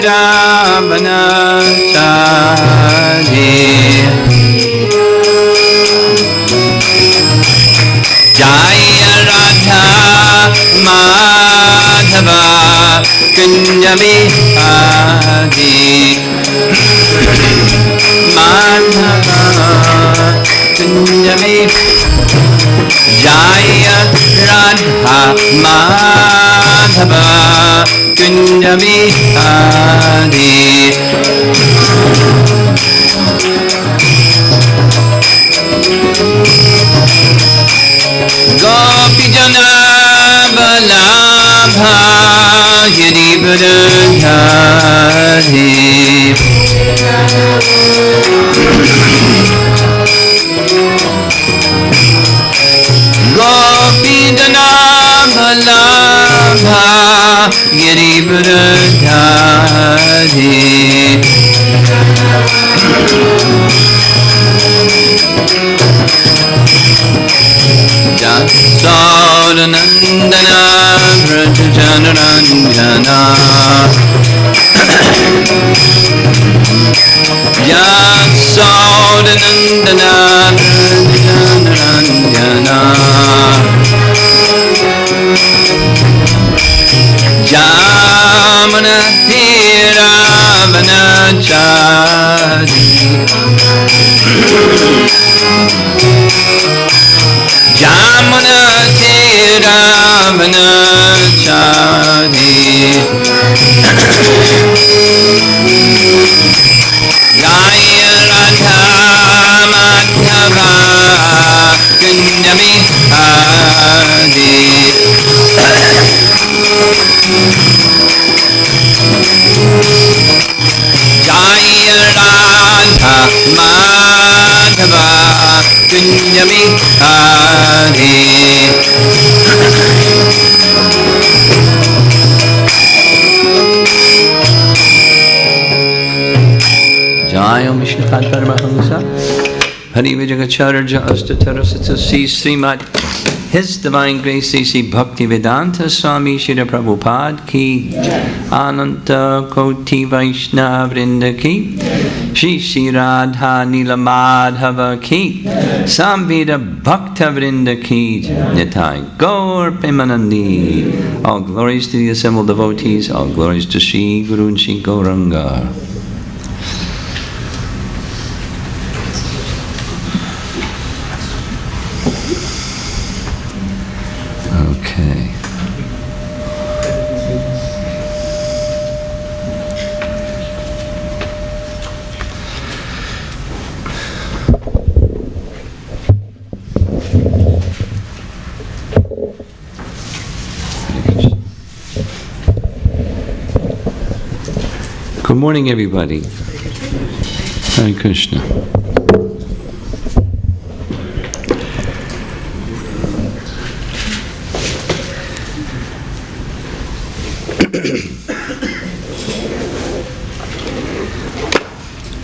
Ramanachari Jaya Radha Madhava Kunja Bihari Madhava Kunja Bihari Jaya Radha Madhava Kunja Bihari Gopi Jana Vallabha Girivardhari Gopi Jana Vallabha Girivardhari Jasodanandana Vrajanaranjana Jasodanandana Vrajanaranjana Jamana Ravanachari Jamana Ravanachari Jaya Radha Madhava Kunja Bihari Jaya Radha Madhava Kunja Bihari Jaya Vishnupada Paramahamsa Hari Vijagacharya Astatara Sri Srimad His Divine Grace C.C. Bhaktivedanta Swami Shri Prabhupada Ki Ananta Koti Vaishnava Vrinda Ki Shri Shri Radha Nila Madhava Ki Samveda Bhakta Vrinda Ki Nitai Gaur Premanandi. All glories to the assembled devotees, all glories to Shri Guru and Shri Gauranga. Okay. Good morning, everybody. Hare Krishna.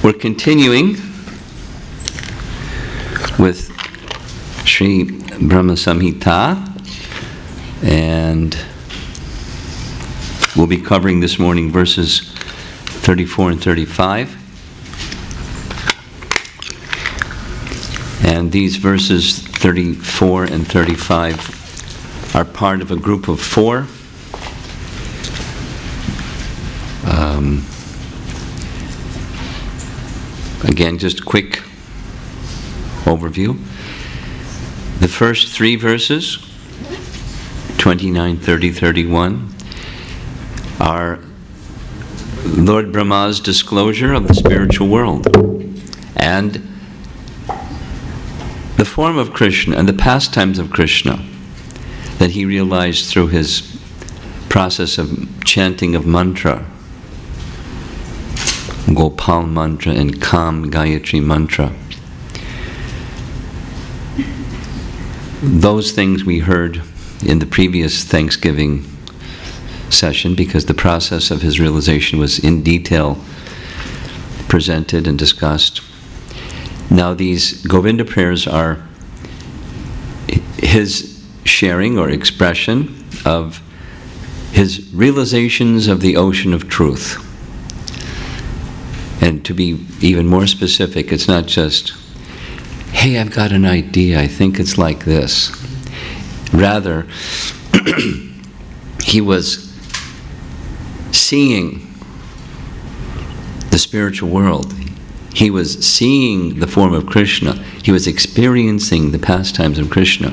We're continuing with Sri Brahma Samhita, and we'll be covering this morning verses 34 and 35. And these verses 34 and 35 are part of a group of 4. Again, just a quick overview. The first 3 verses, 29, 30, 31, are Lord Brahma's disclosure of the spiritual world and the form of Krishna and the pastimes of Krishna that he realized through his process of chanting of mantra, Gopal mantra and Kam Gayatri mantra. Those things we heard in the previous Thanksgiving session, because the process of his realization was in detail presented and discussed. Now these Govinda prayers are his sharing or expression of his realizations of the ocean of truth, And to be even more specific, it's not just, hey, I've got an idea, I think it's like this. Rather, he was seeing the spiritual world. He was seeing the form of Krishna. He was experiencing the pastimes of Krishna.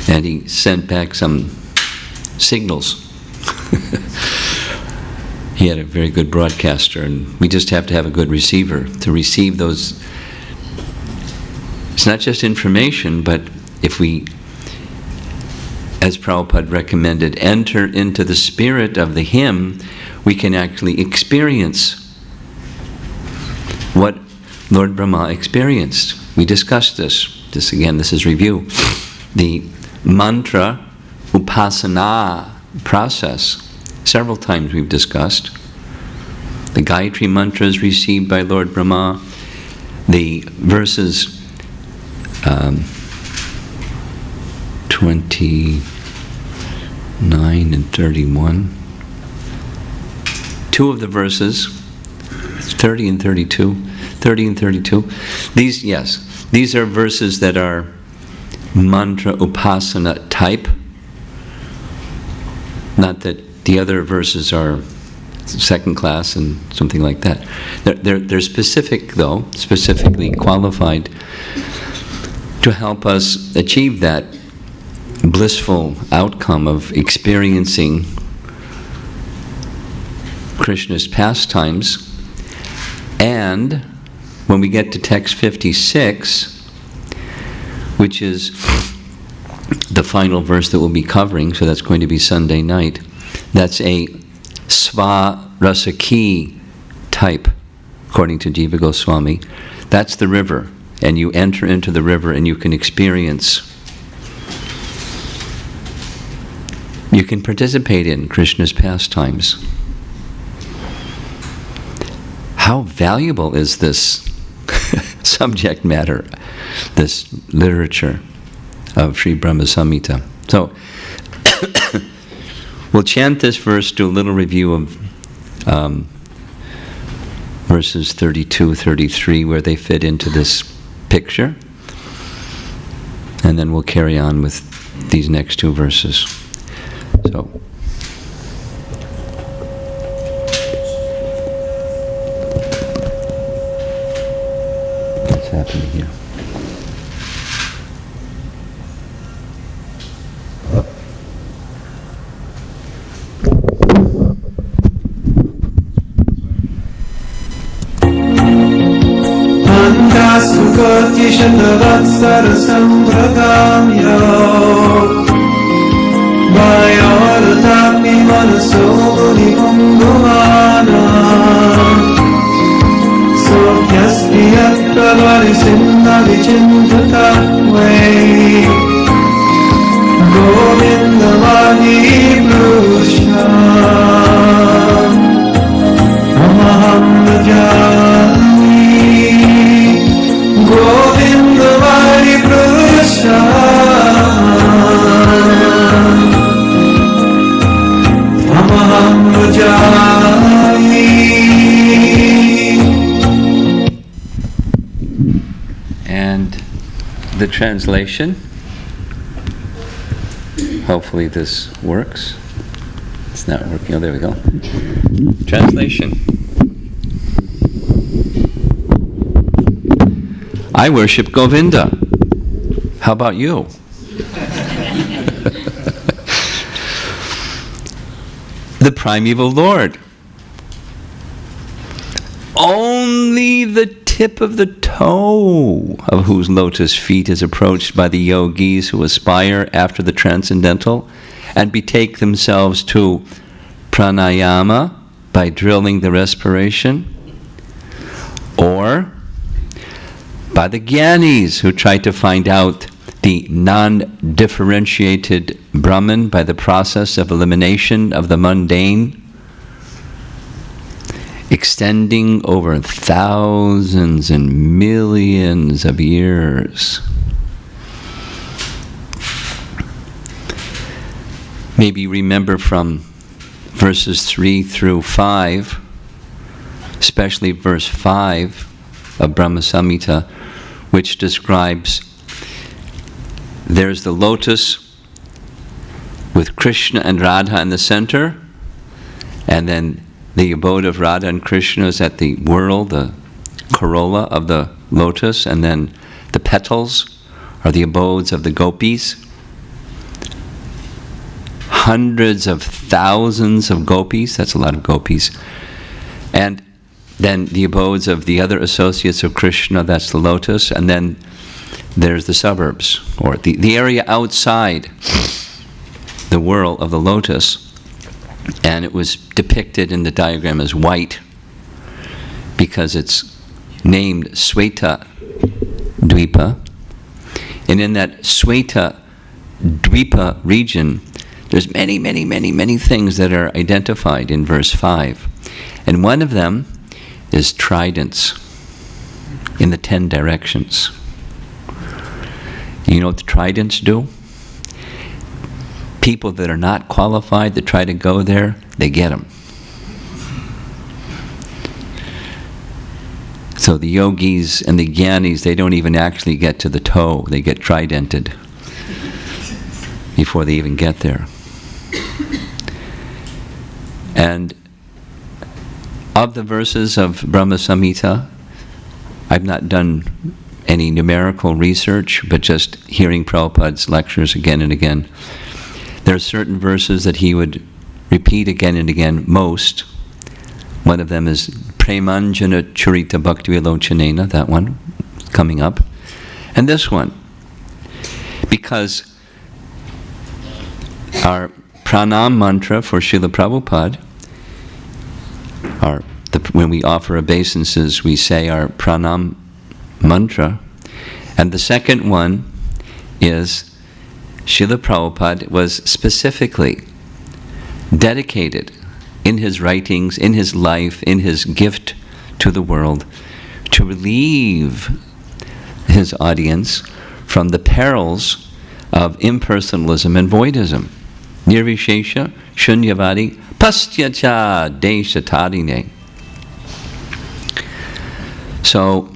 And he sent back some signals. He had a very good broadcaster, and we just have to have a good receiver to receive those. It's not just information, but if we, as Prabhupada recommended, enter into the spirit of the hymn, we can actually experience what Lord Brahma experienced. We discussed this. This is review. The mantra upasana process. Several times we've discussed. The Gayatri mantra is received by Lord Brahma. The verses 29 and 31. Two of the verses, 30 and 32. These are verses that are mantra upasana type. Not that the other verses are second class and something like that. They're specific, though, specifically qualified to help us achieve that blissful outcome of experiencing Krishna's pastimes. And when we get to text 56, which is the final verse that we'll be covering, so that's going to be Sunday night, that's a Sva-Rasaki type, according to Jiva Goswami. That's the river, and you enter into the river and you can experience, you can participate in Krishna's pastimes. How valuable is this subject matter, this literature of Sri Brahma Samhita? So, we'll chant this verse, do a little review of verses 32, 33, where they fit into this picture. And then we'll carry on with these next two verses. So, what's happening here? Sambhragamya Vayartapni manaso muni kundumana Sokyasmi yattavari sinna vichintata way Govindavadi prusha Amaham rajani Govindavadi prusha Amaham rajani. And the translation. Hopefully this works. It's not working. Oh, there we go. Translation. I worship Govinda. How about you? The primeval Lord. Only the tip of the toe of whose lotus feet is approached by the yogis who aspire after the transcendental and betake themselves to pranayama by drilling the respiration, or by the Gyanis who try to find out the non-differentiated Brahman by the process of elimination of the mundane, extending over thousands and millions of years. Maybe remember from verses 3 through 5 especially verse 5 of Brahma Samhita, which describes there's the lotus with Krishna and Radha in the center, and then the abode of Radha and Krishna is at the whorl, the corolla of the lotus, and then the petals are the abodes of the gopis. Hundreds of thousands of gopis, that's a lot of gopis. And then the abodes of the other associates of Krishna, that's the lotus, and then there's the suburbs, or the area outside the whorl of the lotus. And it was depicted in the diagram as white because it's named Sweta Dvipa. And in that Sweta Dvipa region, there's many, many, many, many things that are identified in verse 5. And one of them is tridents in the 10 directions. You know what the tridents do? People that are not qualified that try to go there, they get them. So the yogis and the jnanis, they don't even actually get to the toe. They get tridented before they even get there. And of the verses of Brahma Samhita, I've not done any numerical research, but just hearing Prabhupada's lectures again and again. There are certain verses that he would repeat again and again, most. One of them is Premanjana Charita Bhakti Vilochanena, that one coming up. And this one, because our pranam mantra for Srila Prabhupada, when we offer obeisances, we say our pranam mantra. And the second one is Srila Prabhupada was specifically dedicated in his writings, in his life, in his gift to the world, to relieve his audience from the perils of impersonalism and voidism. Nirvishesha shunyavadi pastyacha deshatadine. So,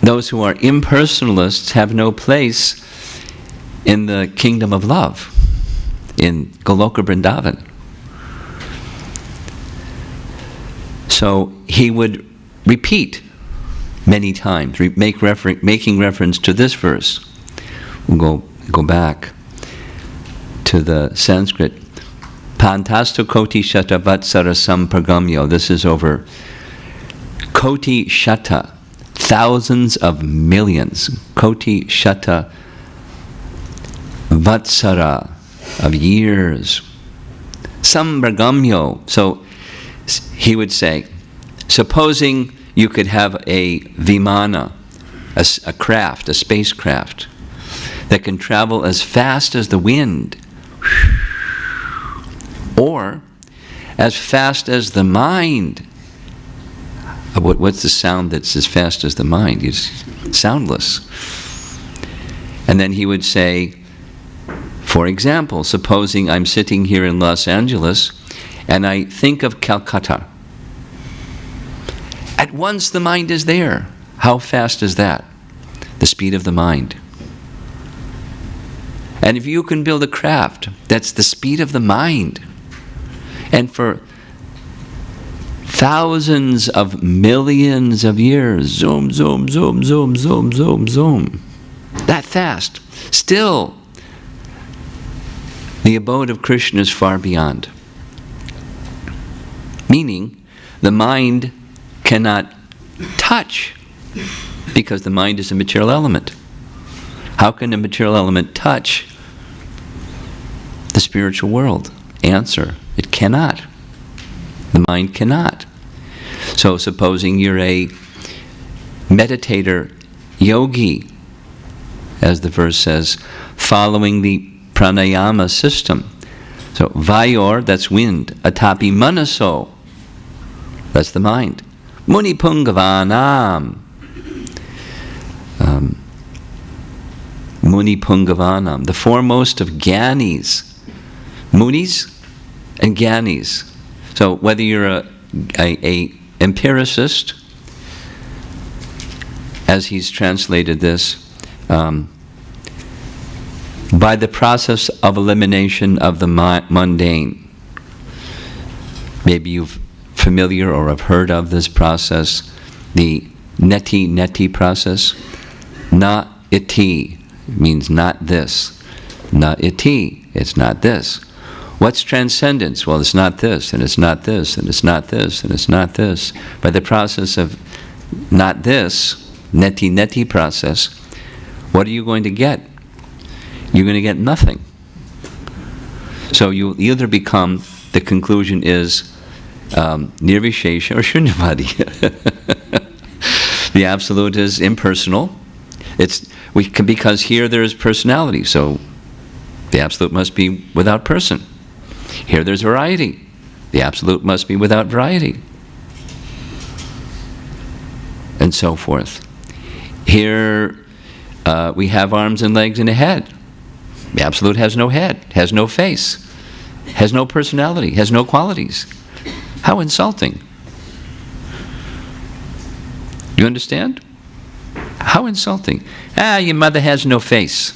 those who are impersonalists have no place in the kingdom of love, in Goloka Vrindavan. So he would repeat many times, making reference to this verse. We'll go back to the Sanskrit. Pantastu koti shata vatsara sampragamyo. This is over koti shata, thousands of millions. Koti shata vatsara, of years. Sambragamyo. So he would say, supposing you could have a vimana, a craft, a spacecraft, that can travel as fast as the wind, or as fast as the mind. What's the sound that's as fast as the mind? It's soundless. And then he would say, for example, supposing I'm sitting here in Los Angeles and I think of Calcutta. At once the mind is there. How fast is that? The speed of the mind. And if you can build a craft, that's the speed of the mind. And for thousands of millions of years, zoom, zoom, zoom, zoom, zoom, zoom, zoom. That fast. Still, the abode of Krishna is far beyond. Meaning, the mind cannot touch, because the mind is a material element. How can a material element touch the spiritual world? Answer, it cannot. The mind cannot. So supposing you're a meditator, yogi, as the verse says, following the pranayama system. So vayor, that's wind. Atapi manaso, that's the mind. Muni pungavanam. Muni pungavanam, the foremost of jnanis. Munis and jnanis. So whether you're a empiricist, as he's translated this, by the process of elimination of the mundane. Maybe you're familiar or have heard of this process, the neti process. Na iti means not this. Na iti, it's not this. What's transcendence? Well, it's not this, and it's not this, and it's not this, and it's not this. By the process of not this, neti process, what are you going to get? You're going to get nothing. So you either become, the conclusion is nirvishesha or shunyavadi. The absolute is impersonal. Because here there is personality, so the absolute must be without person. Here there's variety. The absolute must be without variety. And so forth. Here we have arms and legs and a head. The absolute has no head, has no face, has no personality, has no qualities. How insulting. You understand? How insulting. Your mother has no face.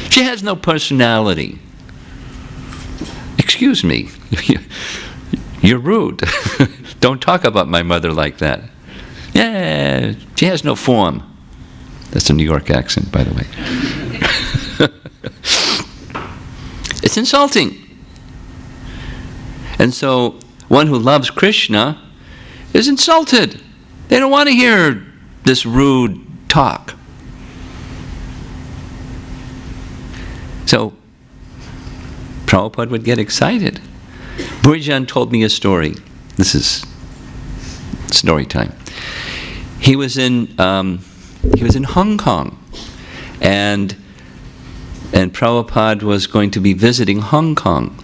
She has no personality. Excuse me. You're rude. Don't talk about my mother like that. Yeah, she has no form. That's a New York accent, by the way. It's insulting. And so, one who loves Krishna is insulted. They don't want to hear this rude talk. So, Prabhupada would get excited. Burijan told me a story. This is story time. He was in Hong Kong, and Prabhupada was going to be visiting Hong Kong.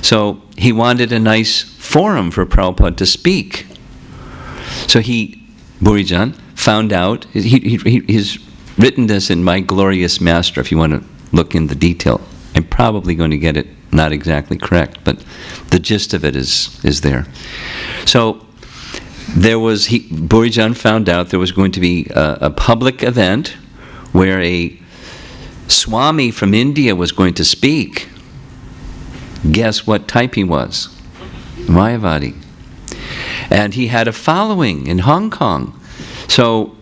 So he wanted a nice forum for Prabhupada to speak. So Burijan, found out, he's written this in My Glorious Master, if you want to look in the detail. I'm probably going to get it not exactly correct, but the gist of it is there. So Burijan found out there was going to be a public event where a Swami from India was going to speak. Guess what type he was? Mayavadi. And he had a following in Hong Kong. So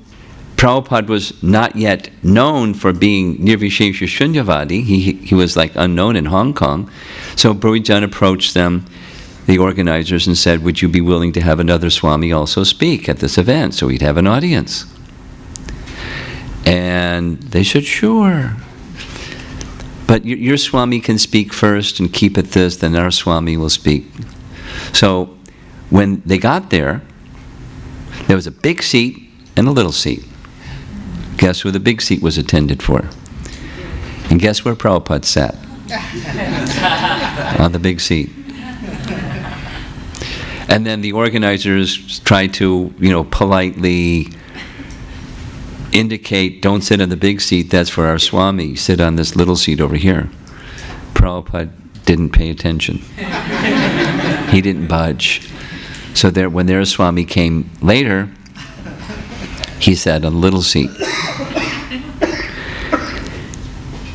Prabhupada was not yet known for being Nirvishesha Shunyavadi. He was like unknown in Hong Kong. So Burijan approached them, the organizers, and said, would you be willing to have another Swami also speak at this event so we'd have an audience? And they said, sure. But your Swami can speak first and keep it this, then our Swami will speak. So when they got there was a big seat and a little seat. Guess where the big seat was intended for? And guess where Prabhupada sat? On the big seat. And then the organizers tried to, politely indicate, don't sit on the big seat, that's for our Swami, sit on this little seat over here. Prabhupada didn't pay attention. He didn't budge. So when their Swami came later, he sat on a little seat.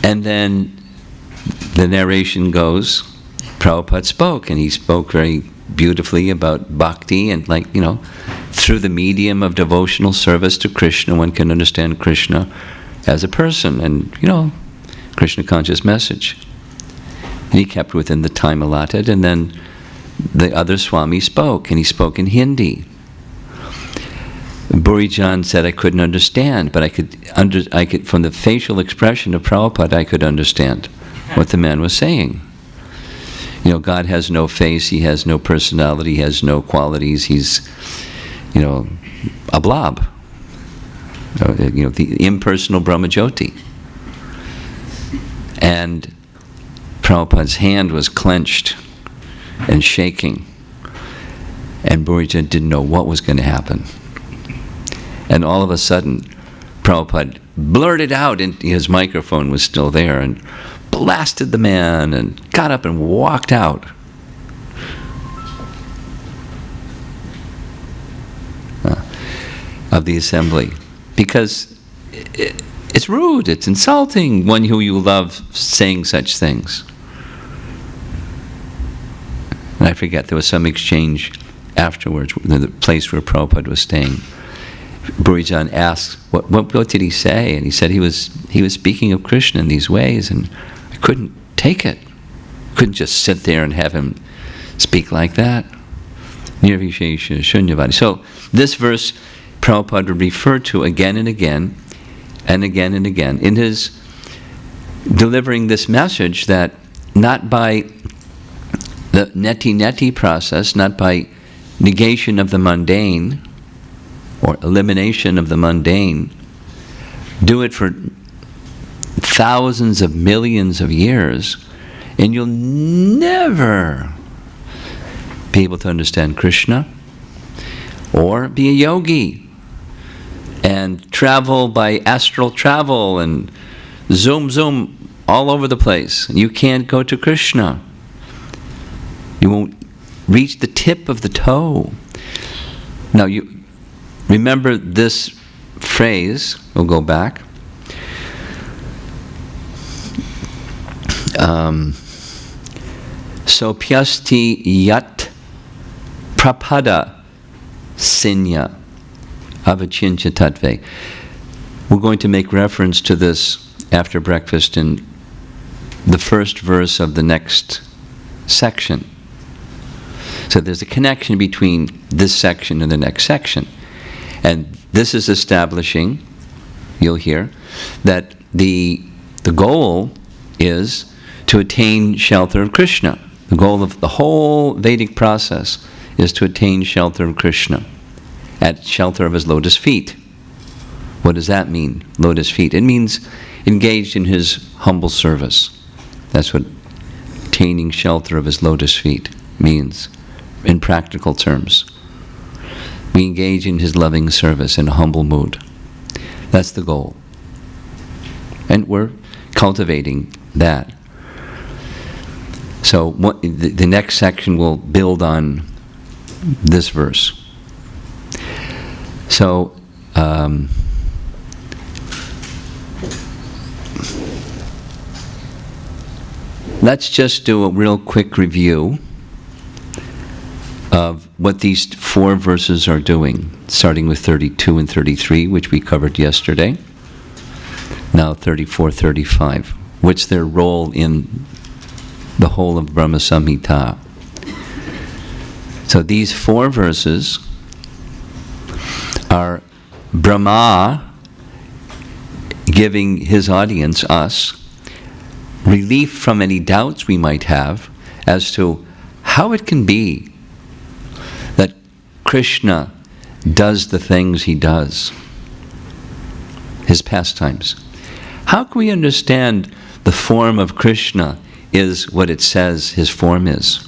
And then the narration goes, Prabhupada spoke, and he spoke very beautifully about bhakti, and through the medium of devotional service to Krishna, one can understand Krishna as a person, and Krishna conscious message. And he kept within the time allotted, and then the other Swami spoke, and he spoke in Hindi. Burijan said, I couldn't understand, but I could, from the facial expression of Prabhupada, I could understand what the man was saying. God has no face, he has no personality, he has no qualities, he's, a blob. The impersonal Brahma Jyoti. And Prabhupada's hand was clenched and shaking. And Burijan didn't know what was going to happen. And all of a sudden, Prabhupada blurted out, and his microphone was still there, and blasted the man, and got up and walked out. of the assembly, because it's rude, it's insulting one who you love saying such things. And I forget, there was some exchange afterwards, the place where Prabhupada was staying. Burijan asked, what did he say? And he said he was speaking of Krishna in these ways, and I couldn't take it. Couldn't just sit there and have him speak like that. Nirvishesha Shunyavadi. So this verse Prabhupada would refer to again and again and again and again in his delivering this message that not by the neti process, not by negation of the mundane or elimination of the mundane, do it for thousands of millions of years, and you'll never be able to understand Krishna, or be a yogi and travel by astral travel and zoom all over the place. You can't go to Krishna. You won't reach the tip of the toe. Now you remember this phrase, we'll go back. So pyasti yat prapada sinya avachincha tattve. We're going to make reference to this after breakfast in the first verse of the next section. So there's a connection between this section and the next section. And this is establishing, you'll hear, that the goal is to attain shelter of Krishna. The goal of the whole Vedic process is to attain shelter of Krishna, at shelter of his lotus feet. What does that mean, lotus feet? It means engaged in his humble service. That's what attaining shelter of his lotus feet means in practical terms. We engage in his loving service in a humble mood. That's the goal. And we're cultivating that. So the next section will build on this verse. So let's just do a real quick review of what these four verses are doing, starting with 32 and 33, which we covered yesterday. Now 34, 35. What's their role in the whole of Brahma Samhita? So these four verses are Brahma giving his audience, us, relief from any doubts we might have as to how it can be that Krishna does the things he does, his pastimes. How can we understand the form of Krishna is what it says his form is?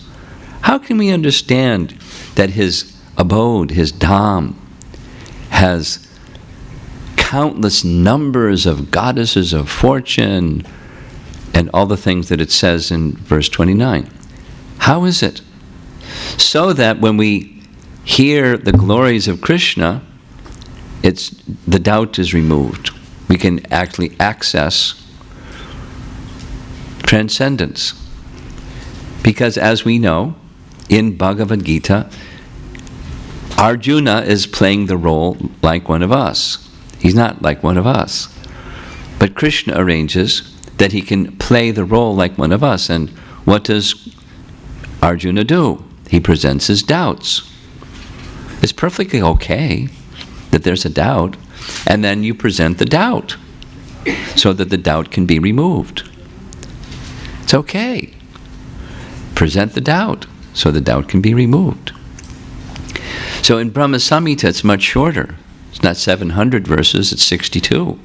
How can we understand that his abode, his dham, has countless numbers of goddesses of fortune and all the things that it says in verse 29? How is it? So that when we hear the glories of Krishna, the doubt is removed. We can actually access transcendence. Because as we know, in Bhagavad Gita, Arjuna is playing the role like one of us. He's not like one of us. But Krishna arranges that he can play the role like one of us. And what does Arjuna do? He presents his doubts. It's perfectly okay that there's a doubt, and then you present the doubt so that the doubt can be removed. It's okay. Present the doubt so the doubt can be removed. So in Brahma Samhita, it's much shorter. It's not 700 verses, it's 62.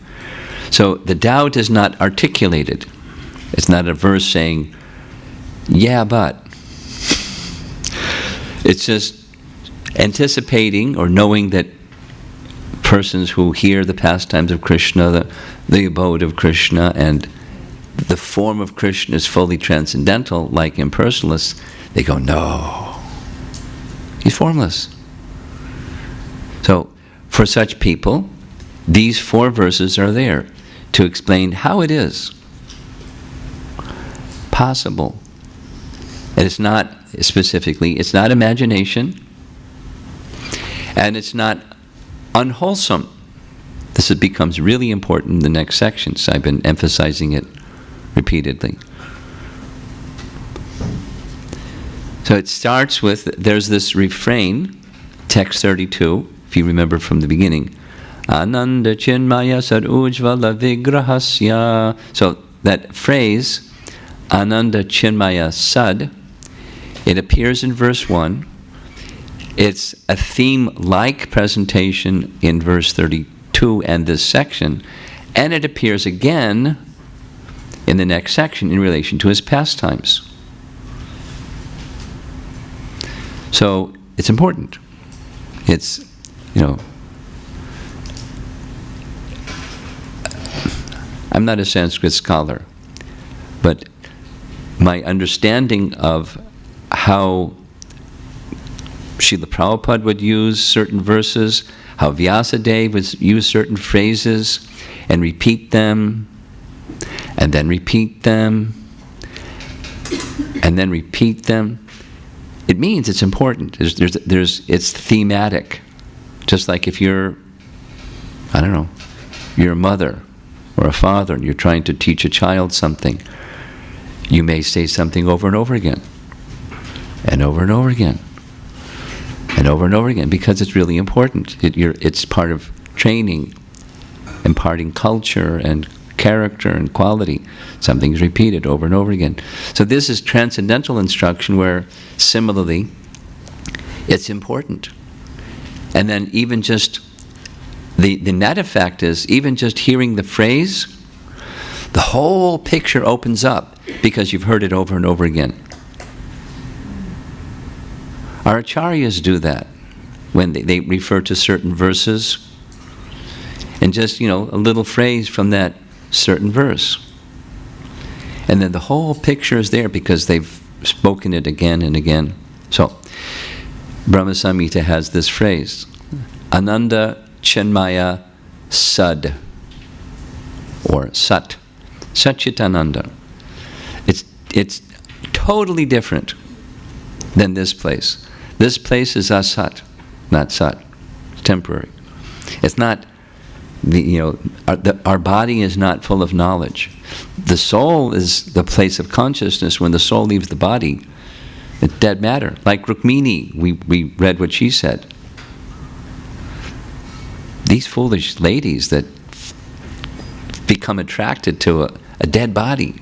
So the doubt is not articulated. It's not a verse saying, yeah, but. It's just anticipating or knowing that persons who hear the pastimes of Krishna, the abode of Krishna, and the form of Krishna is fully transcendental, like impersonalists, they go, no, he's formless. So for such people, these 4 verses are there to explain how it is possible. And it's not, specifically, it's not imagination, and it's not unwholesome. This becomes really important in the next sections. I've been emphasizing it repeatedly. So it starts with, there's this refrain, text 32, if you remember from the beginning. Ananda Chinmaya Sad Ujvala Vigrahasya. So that phrase, Ananda Chinmaya Sad, it appears in verse 1. It's a theme-like presentation in verse 32 and this section, and it appears again in the next section in relation to his pastimes. So it's important. It's, I'm not a Sanskrit scholar, but my understanding of how Srila Prabhupada would use certain verses, how Vyasadeva would use certain phrases and repeat them, and then repeat them, and then repeat them. It means it's important. It's thematic. Just like if you're, you're a mother or a father and you're trying to teach a child something, you may say something over and over again, and over and over again, and over and over again, because it's really important. It's part of training, imparting culture and character and quality. Something's repeated over and over again. So this is transcendental instruction where, similarly, it's important. And then even just, the net effect is, even just hearing the phrase, the whole picture opens up because you've heard it over and over again. Our acharyas do that when they refer to certain verses, and just, a little phrase from that certain verse. And then the whole picture is there because they've spoken it again and again. So, Brahma Samhita has this phrase, Ananda Chinmaya Sad, or Sat, Satchitananda. It's totally different than this place. This place is asat, not sat. It's temporary. It's not, our body is not full of knowledge. The soul is the place of consciousness. When the soul leaves the body, it's dead matter. Like Rukmini, we read what she said. These foolish ladies that become attracted to a dead body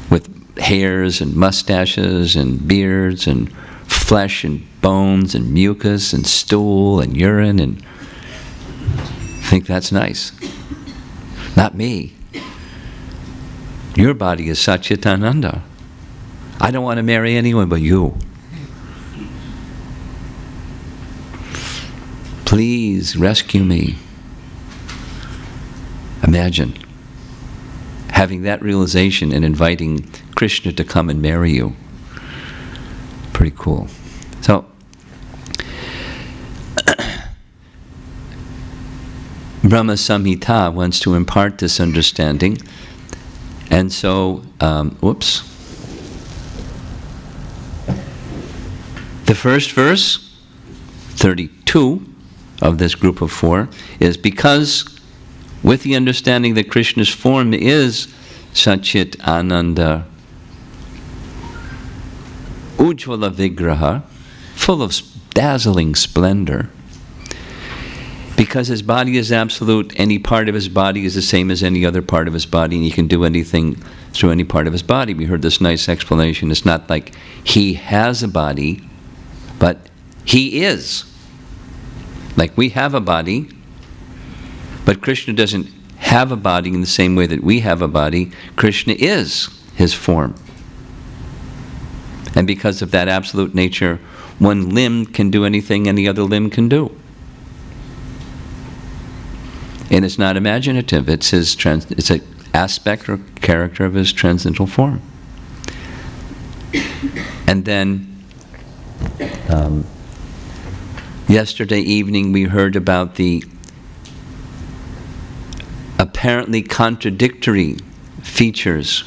with hairs and mustaches and beards and flesh and bones and mucus and stool and urine, and think that's nice. Not me. Your body is Satchitananda. I don't want to marry anyone but you. Please rescue me. Imagine having that realization and inviting Krishna to come and marry you. Pretty cool. So, Brahma Samhita wants to impart this understanding, and so, the first verse, 32 of this group of 4, is because with the understanding that Krishna's form is Satchit Ananda Ujjvala Vigraha, full of dazzling splendor, because his body is absolute, any part of his body is the same as any other part of his body, and he can do anything through any part of his body. We heard this nice explanation. It's not like he has a body, but he is. Like we have a body, but Krishna doesn't have a body in the same way that we have a body. Krishna is his form. And because of that absolute nature, one limb can do anything any other limb can do. And it's not imaginative. It's it's an aspect or character of his transcendental form. And then Yesterday evening we heard about the apparently contradictory features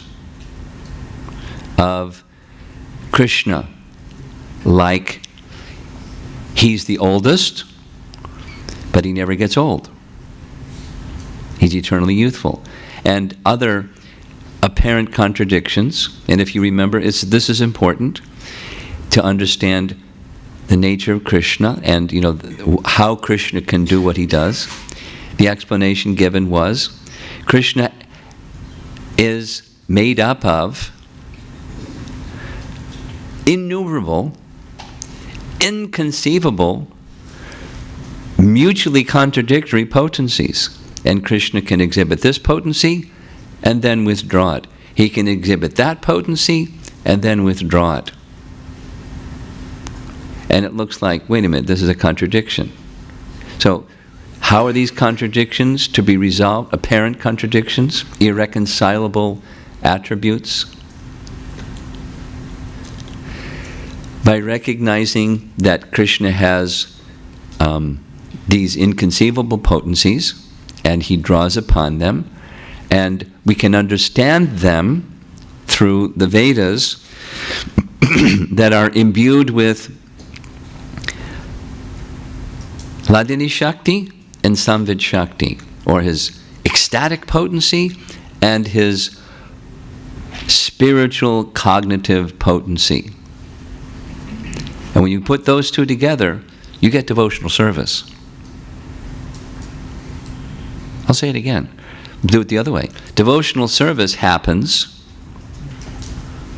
of Krishna, like he's the oldest, but he never gets old. He's eternally youthful. And other apparent contradictions, and if you remember, this is important to understand the nature of Krishna and how Krishna can do what he does. The explanation given was Krishna is made up of innumerable, inconceivable, mutually contradictory potencies. And Krishna can exhibit this potency and then withdraw it. He can exhibit that potency and then withdraw it. And it looks like, wait a minute, this is a contradiction. So, how are these contradictions to be resolved? Apparent contradictions, irreconcilable attributes? By recognizing that Krishna has these inconceivable potencies, and he draws upon them, and we can understand them through the Vedas that are imbued with Hladini Shakti and Samvid Shakti, or his ecstatic potency and his spiritual cognitive potency. And when you put those two together, you get devotional service. I'll say it again. Do it the other way. Devotional service happens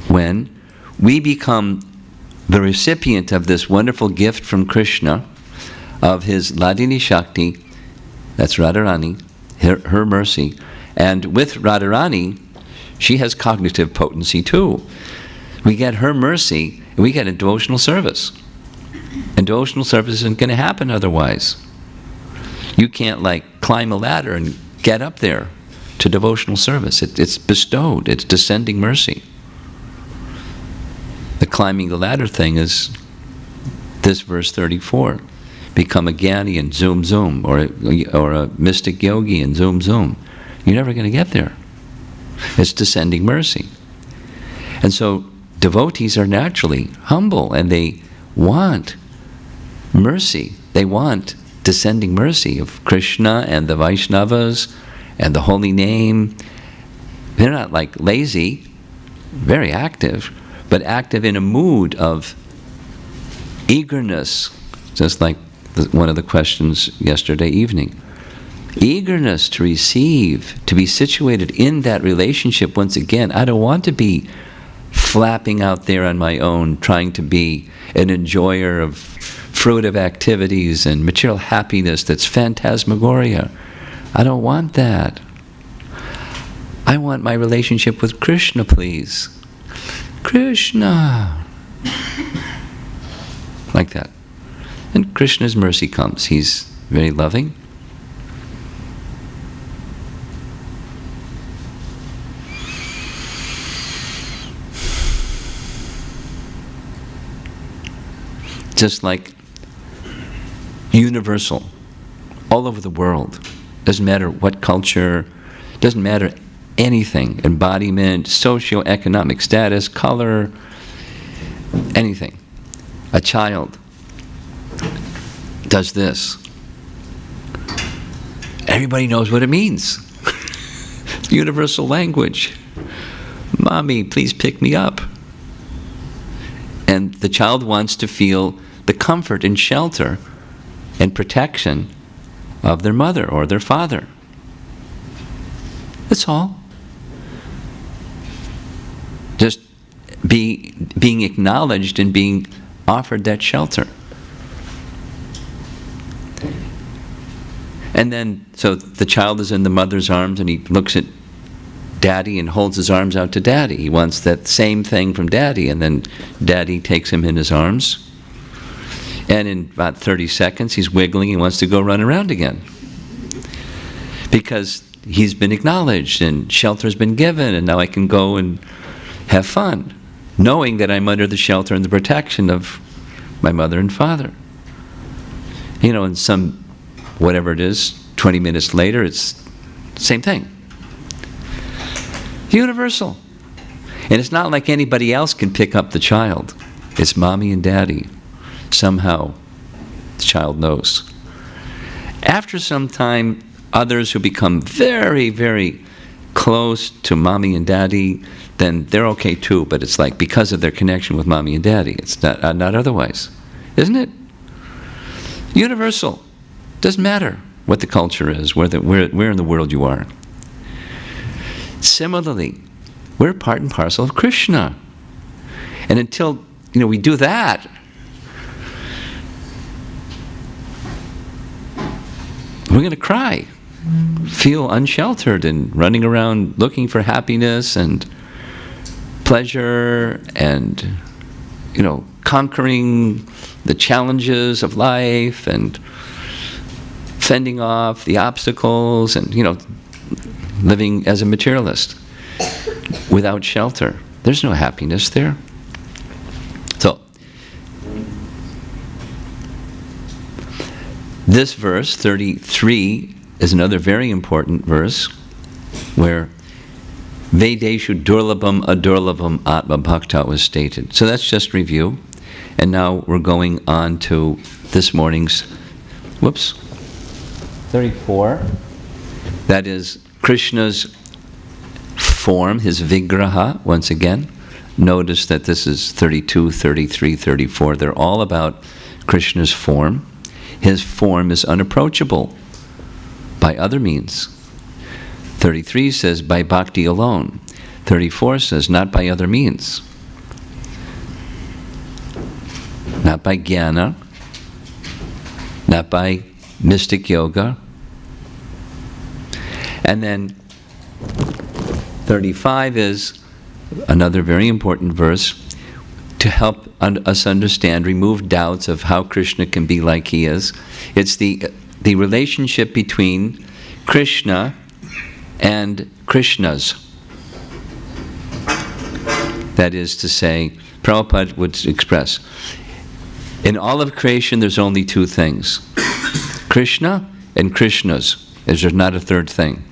when we become the recipient of this wonderful gift from Krishna, of his Hladini Shakti, that's Radharani, her mercy. And with Radharani, she has cognitive potency too. We get her mercy, and we get a devotional service. And devotional service isn't going to happen otherwise. You can't climb a ladder and get up there to devotional service. It's bestowed. It's descending mercy. The climbing the ladder thing is this verse 34. Become a Jnani and zoom zoom, or a mystic yogi and zoom zoom. You're never going to get there. It's descending mercy. And so devotees are naturally humble, and they want mercy. They want descending mercy of Krishna and the Vaishnavas and the holy name. They're not lazy, very active, but active in a mood of eagerness, just like one of the questions yesterday evening. Eagerness to receive, to be situated in that relationship once again. I don't want to be flapping out there on my own, trying to be an enjoyer of fruitive activities and material happiness that's phantasmagoria. I don't want that. I want my relationship with Krishna, please. Krishna. Like that. And Krishna's mercy comes. He's very loving. Just like universal, all over the world. Doesn't matter what culture, doesn't matter anything, embodiment, socio-economic status, color, anything. A child does this. Everybody knows what it means. Universal language. Mommy, please pick me up. And the child wants to feel the comfort and shelter and protection of their mother or their father. That's all. Just being acknowledged and being offered that shelter. And then, so the child is in the mother's arms and he looks at Daddy and holds his arms out to Daddy. He wants that same thing from Daddy, and then Daddy takes him in his arms. And in about 30 seconds, he's wiggling and wants to go run around again. Because he's been acknowledged and shelter's been given, and now I can go and have fun, knowing that I'm under the shelter and the protection of my mother and father. And some, whatever it is, 20 minutes later, it's the same thing. Universal. And it's not like anybody else can pick up the child. It's mommy and daddy. Somehow, the child knows. After some time, others who become very, very close to mommy and daddy, then they're okay too, but it's like because of their connection with mommy and daddy. It's not otherwise. Isn't it? Universal. Doesn't matter what the culture is, where in the world you are. Similarly, we're part and parcel of Krishna. And until, we do that, we're going to cry, feel unsheltered and running around looking for happiness and pleasure and, conquering the challenges of life and fending off the obstacles and, living as a materialist without shelter. There's no happiness there. So, this verse, 33, is another very important verse where Vedeshu Durlabham Adurlabham Atma Bhakta was stated. So that's just review. And now we're going on to this morning's, 34. That is Krishna's form, his vigraha, once again. Notice that this is 32, 33, 34. They're all about Krishna's form. His form is unapproachable by other means. 33 says, by bhakti alone. 34 says, not by other means. Not by jnana, not by mystic yoga. And then 35 is another very important verse to help us understand, remove doubts of how Krishna can be like he is. It's the relationship between Krishna and Krishnas. That is to say, Prabhupada would express, in all of creation there's only two things, Krishna and Krishnas. There's not a third thing.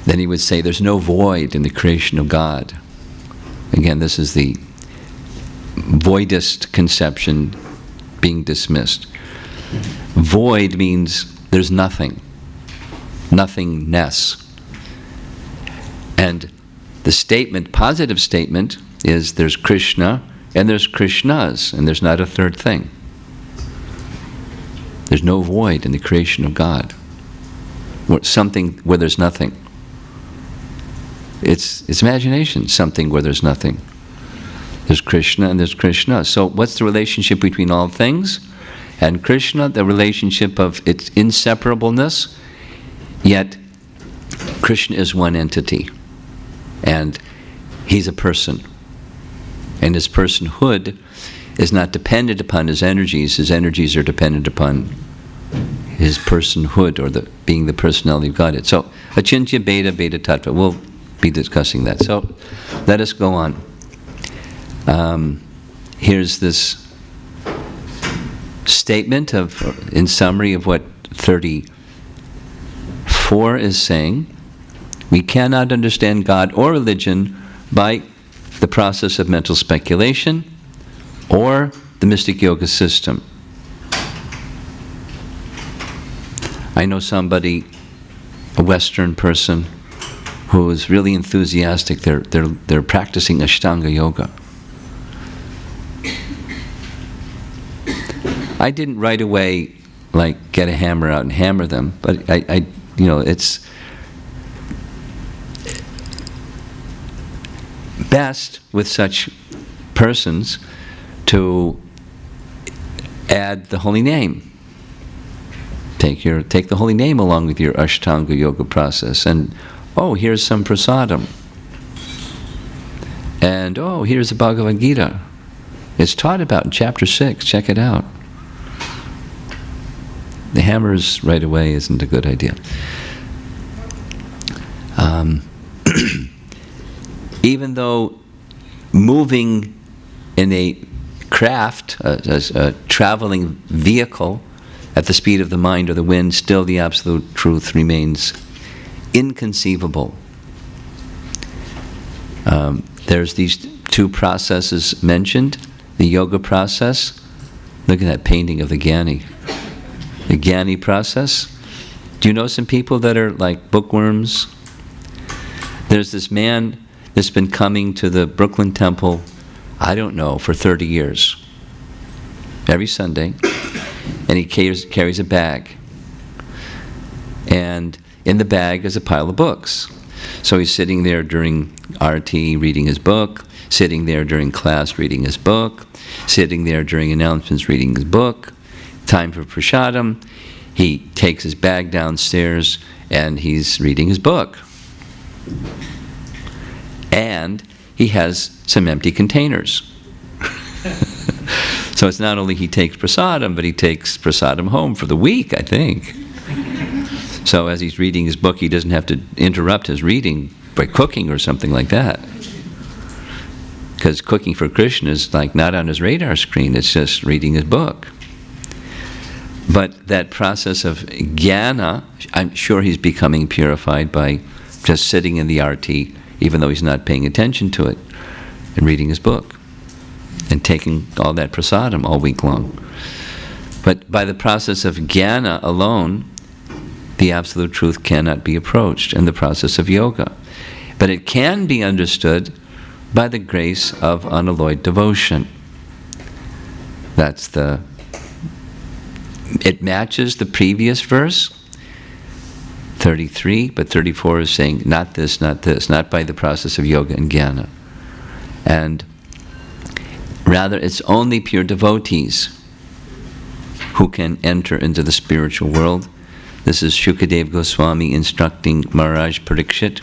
Then he would say there's no void in the creation of God. Again, this is the voidist conception being dismissed. Void means there's nothing, nothingness. And the statement, positive statement, is there's Krishna and there's Krishnas, and there's not a third thing. There's no void in the creation of God. Something where there's nothing. It's imagination, something where there's nothing. There's Krishna and there's Krishna. So what's the relationship between all things and Krishna? The relationship of its inseparableness, yet Krishna is one entity. And he's a person. And his personhood is not dependent upon his energies. His energies are dependent upon his personhood, or being the personality of Godhead. So, Achintya Beta Beta Tattva. We'll be discussing that. So, let us go on. Here's this statement in summary of what 34 is saying. We cannot understand God or religion by the process of mental speculation or the mystic yoga system. I know somebody, a Western person, who is really enthusiastic. They're practicing Ashtanga yoga. I didn't right away get a hammer out and hammer them, but it's best with such persons to add the holy name. Take the holy name along with your Ashtanga yoga process, and here's some prasadam, and here's the Bhagavad Gita. It's taught about in chapter 6. Check it out. The hammers right away isn't a good idea. Even though moving in a craft, as a traveling vehicle at the speed of the mind or the wind, still the absolute truth remains inconceivable. There's these two processes mentioned. The yoga process. Look at that painting of the Gyani. The Gyani process. Do you know some people that are like bookworms? There's this man that's been coming to the Brooklyn Temple, I don't know, for 30 years. Every Sunday. And he carries a bag. And in the bag is a pile of books. So he's sitting there during RT reading his book, sitting there during class reading his book, sitting there during announcements reading his book. Time for prasadam, he takes his bag downstairs and he's reading his book. And he has some empty containers. So it's not only he takes prasadam, but he takes prasadam home for the week, I think. So as he's reading his book, he doesn't have to interrupt his reading by cooking or something like that. Because cooking for Krishna is like not on his radar screen, it's just reading his book. But that process of jnana, I'm sure he's becoming purified by just sitting in the arti, even though he's not paying attention to it, and reading his book, and taking all that prasadam all week long. But by the process of jnana alone, the absolute truth cannot be approached in the process of yoga. But it can be understood by the grace of unalloyed devotion. It matches the previous verse, 33, but 34 is saying, not this, not by the process of yoga and jnana. And rather, it's only pure devotees who can enter into the spiritual world. This is Shukadeva Goswami instructing Maharaj Parikshit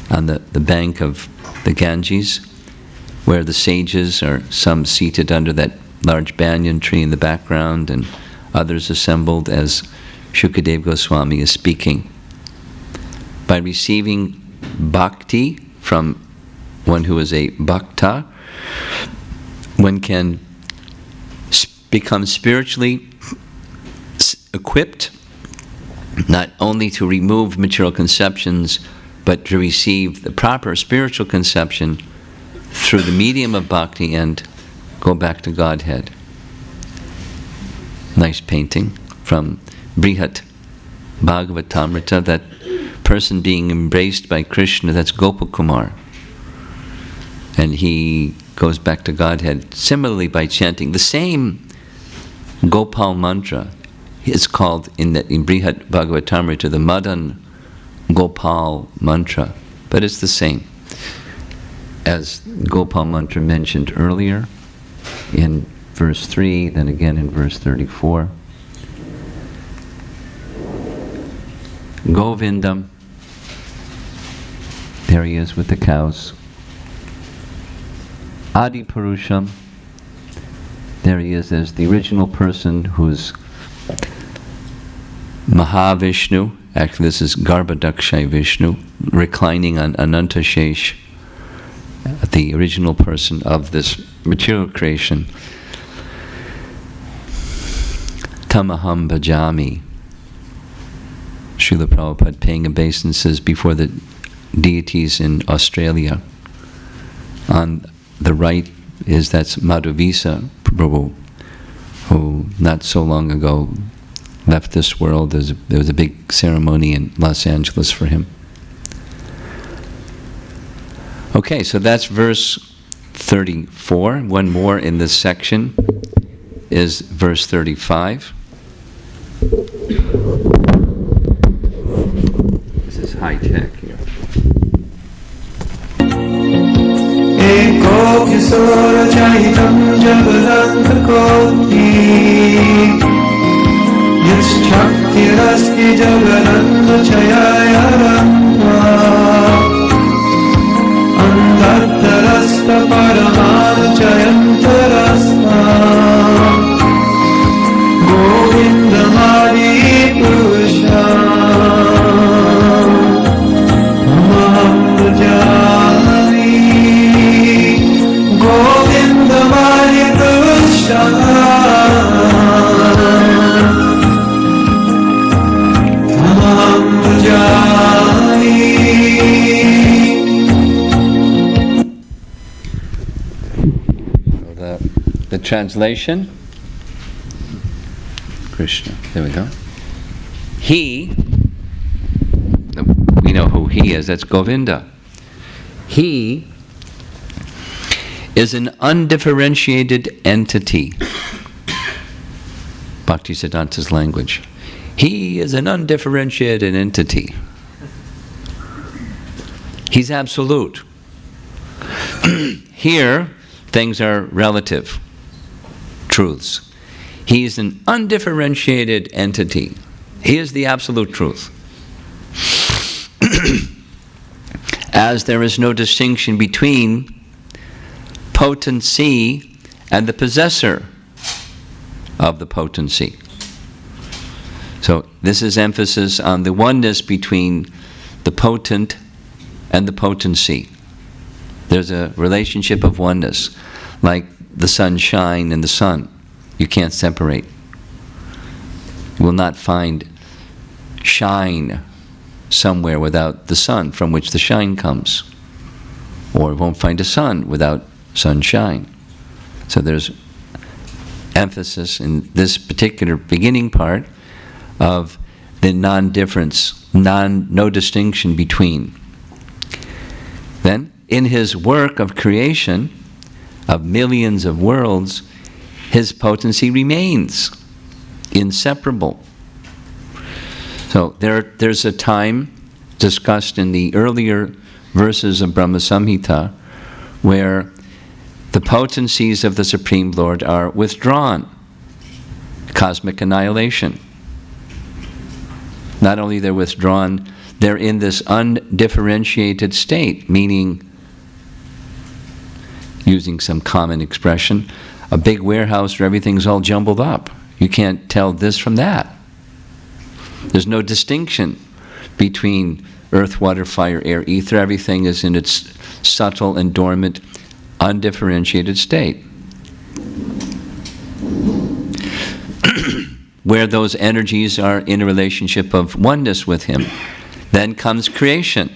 on the bank of the Ganges, where the sages are some seated under that large banyan tree in the background and others assembled as Shukadeva Goswami is speaking. By receiving bhakti from one who is a bhakta, one can become spiritually equipped not only to remove material conceptions, but to receive the proper spiritual conception through the medium of bhakti and go back to Godhead. Nice painting from Brihat Bhagavatamrita, that person being embraced by Krishna, that's Gopakumar. And he goes back to Godhead similarly by chanting the same Gopal mantra. It's called in Brihat Bhagavatamrita the Madan Gopal mantra, but it's the same as Gopal mantra mentioned earlier in verse 3, then again in verse 34. Govindam, there he is with the cows. Adi Purusham, there he is as the original person who's Mahavishnu. Actually, this is Garbhadakshay Vishnu, reclining on Anantashesh, the original person of this material creation. Tamaham bhajami. Srila Prabhupada paying obeisances before the deities in Australia. On the right that's Madhuvisa Prabhu, who not so long ago left this world. There was a big ceremony in Los Angeles for him. Okay, so that's verse 34. One more in this section is verse 35. This is high tech here. Eko kisora chahitam jagadantakoti Yishchaktirasti jagadanta chayaya ramma Andartarasta paramana chayantarasta Govindamadi purusha Mahamrajani Govindamadi purusha translation. Krishna. There we go. He, we know who he is, that's Govinda. He is an undifferentiated entity. Bhaktisiddhanta's language. He is an undifferentiated entity. He's absolute. Here, things are relative truths. He is an undifferentiated entity. He is the absolute truth. As there is no distinction between potency and the possessor of the potency. So this is emphasis on the oneness between the potent and the potency. There's a relationship of oneness, like the sunshine and the sun. You can't separate. You will not find shine somewhere without the sun from which the shine comes. Or you won't find a sun without sunshine. So there's emphasis in this particular beginning part of the non-difference, no distinction between. Then, in his work of creation of millions of worlds, his potency remains inseparable. So there's a time discussed in the earlier verses of Brahma Samhita where the potencies of the Supreme Lord are withdrawn. Cosmic annihilation. Not only they're withdrawn, they're in this undifferentiated state, meaning, using some common expression, a big warehouse where everything's all jumbled up. You can't tell this from that. There's no distinction between earth, water, fire, air, ether. Everything is in its subtle and dormant, undifferentiated state. Where those energies are in a relationship of oneness with him. Then comes creation.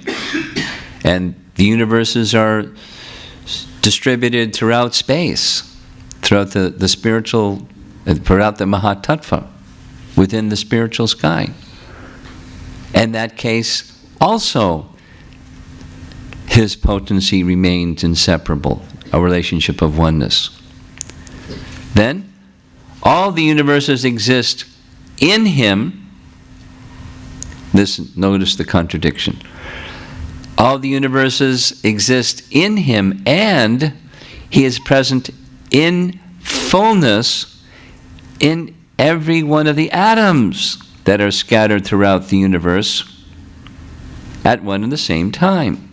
And the universes are distributed throughout space, throughout the spiritual, throughout the Mahatattva, within the spiritual sky. In that case, also, his potency remains inseparable, a relationship of oneness. Then, all the universes exist in him. Notice the contradiction. All the universes exist in him, and he is present in fullness in every one of the atoms that are scattered throughout the universe at one and the same time.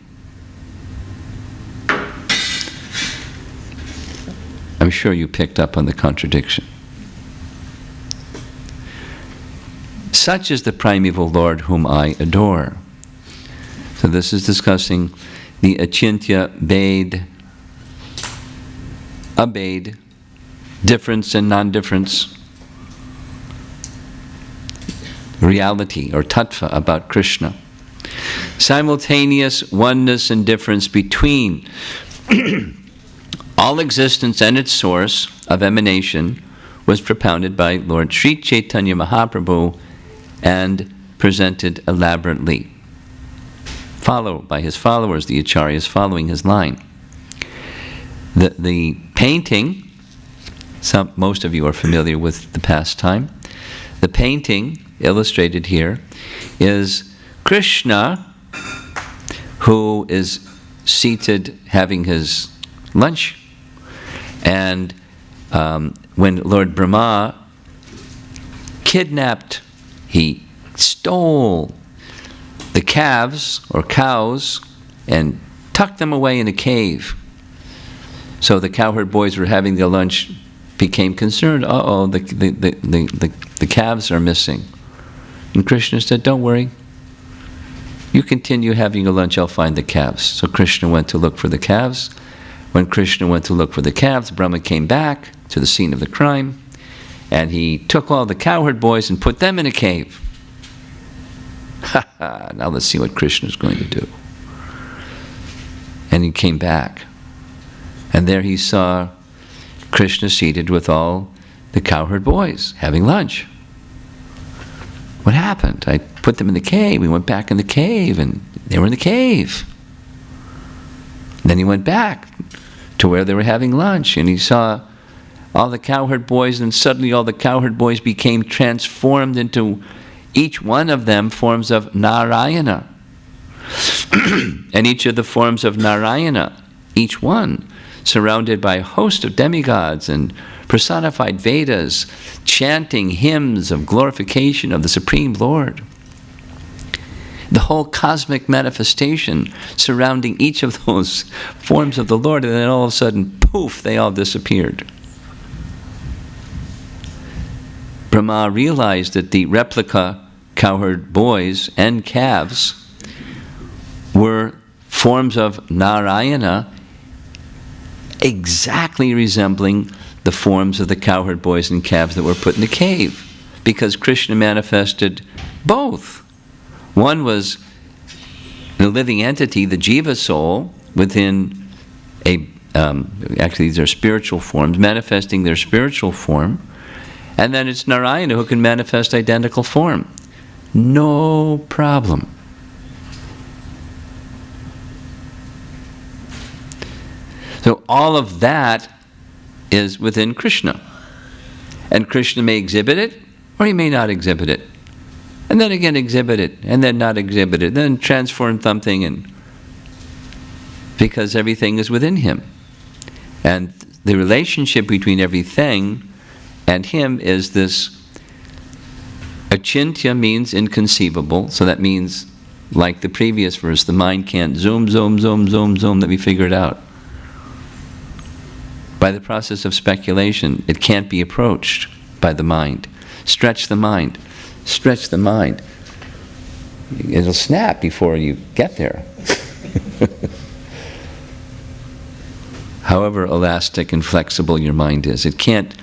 I'm sure you picked up on the contradiction. Such is the primeval Lord whom I adore. So this is discussing the Achintya Bhed, Abhed, difference and non-difference, reality or tattva about Krishna. Simultaneous oneness and difference between all existence and its source of emanation was propounded by Lord Sri Chaitanya Mahaprabhu and presented elaborately, followed by his followers, the acharyas following his line. The painting, most of you are familiar with the pastime. The painting illustrated here is Krishna, who is seated having his lunch, and when Lord Brahma kidnapped, he stole the calves or cows and tucked them away in a cave. So the cowherd boys were having their lunch, became concerned, the calves are missing. And Krishna said, don't worry, you continue having your lunch, I'll find the calves. So Krishna went to look for the calves. When Krishna went to look for the calves, Brahma came back to the scene of the crime, and he took all the cowherd boys and put them in a cave. Now let's see what Krishna's going to do. And he came back, and there he saw Krishna seated with all the cowherd boys having lunch. What happened? I put them in the cave. We went back in the cave, and they were in the cave. Then he went back to where they were having lunch, and he saw all the cowherd boys, and suddenly all the cowherd boys became transformed into, each one of them, forms of Narayana. And each of the forms of Narayana, each one surrounded by a host of demigods and personified Vedas, chanting hymns of glorification of the Supreme Lord. The whole cosmic manifestation surrounding each of those forms of the Lord, and then all of a sudden, poof, they all disappeared. Brahma realized that the replica cowherd boys and calves were forms of Narayana exactly resembling the forms of the cowherd boys and calves that were put in the cave, because Krishna manifested both. One was the living entity, the jiva soul, within a, actually these are spiritual forms, manifesting their spiritual form, and then it's Narayana who can manifest identical form. No problem. So all of that is within Krishna. And Krishna may exhibit it, or he may not exhibit it. And then again exhibit it, and then not exhibit it, then transform something, and because everything is within him. And the relationship between everything and him is this. Achintya means inconceivable, so that means, like the previous verse, the mind can't zoom, zoom, zoom, zoom, zoom, let me figure it out. By the process of speculation, it can't be approached by the mind. Stretch the mind. Stretch the mind. It'll snap before you get there. However elastic and flexible your mind is, it can't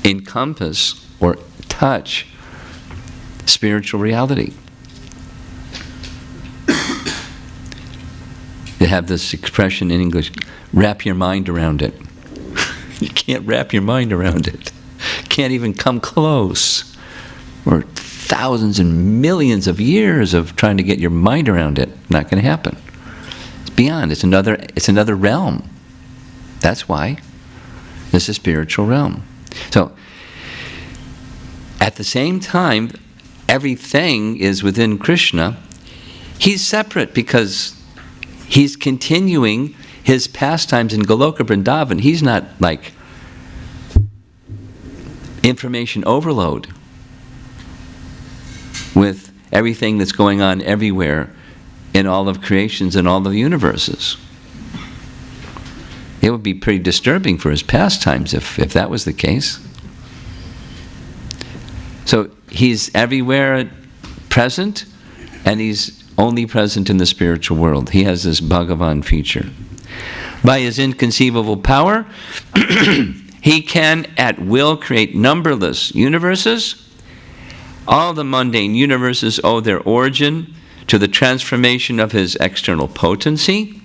encompass or touch spiritual reality. They have this expression in English, wrap your mind around it. You can't wrap your mind around it. Can't even come close. Or thousands and millions of years of trying to get your mind around it. Not going to happen. It's beyond. It's another realm. That's why. This is a spiritual realm. So, at the same time, everything is within Krishna. He's separate because he's continuing his pastimes in Goloka Vrindavan. He's not like information overload with everything that's going on everywhere in all of creations and all of the universes. It would be pretty disturbing for his pastimes if that was the case. So he's everywhere present, and he's only present in the spiritual world. He has this Bhagavan feature. By his inconceivable power, he can at will create numberless universes. All the mundane universes owe their origin to the transformation of his external potency.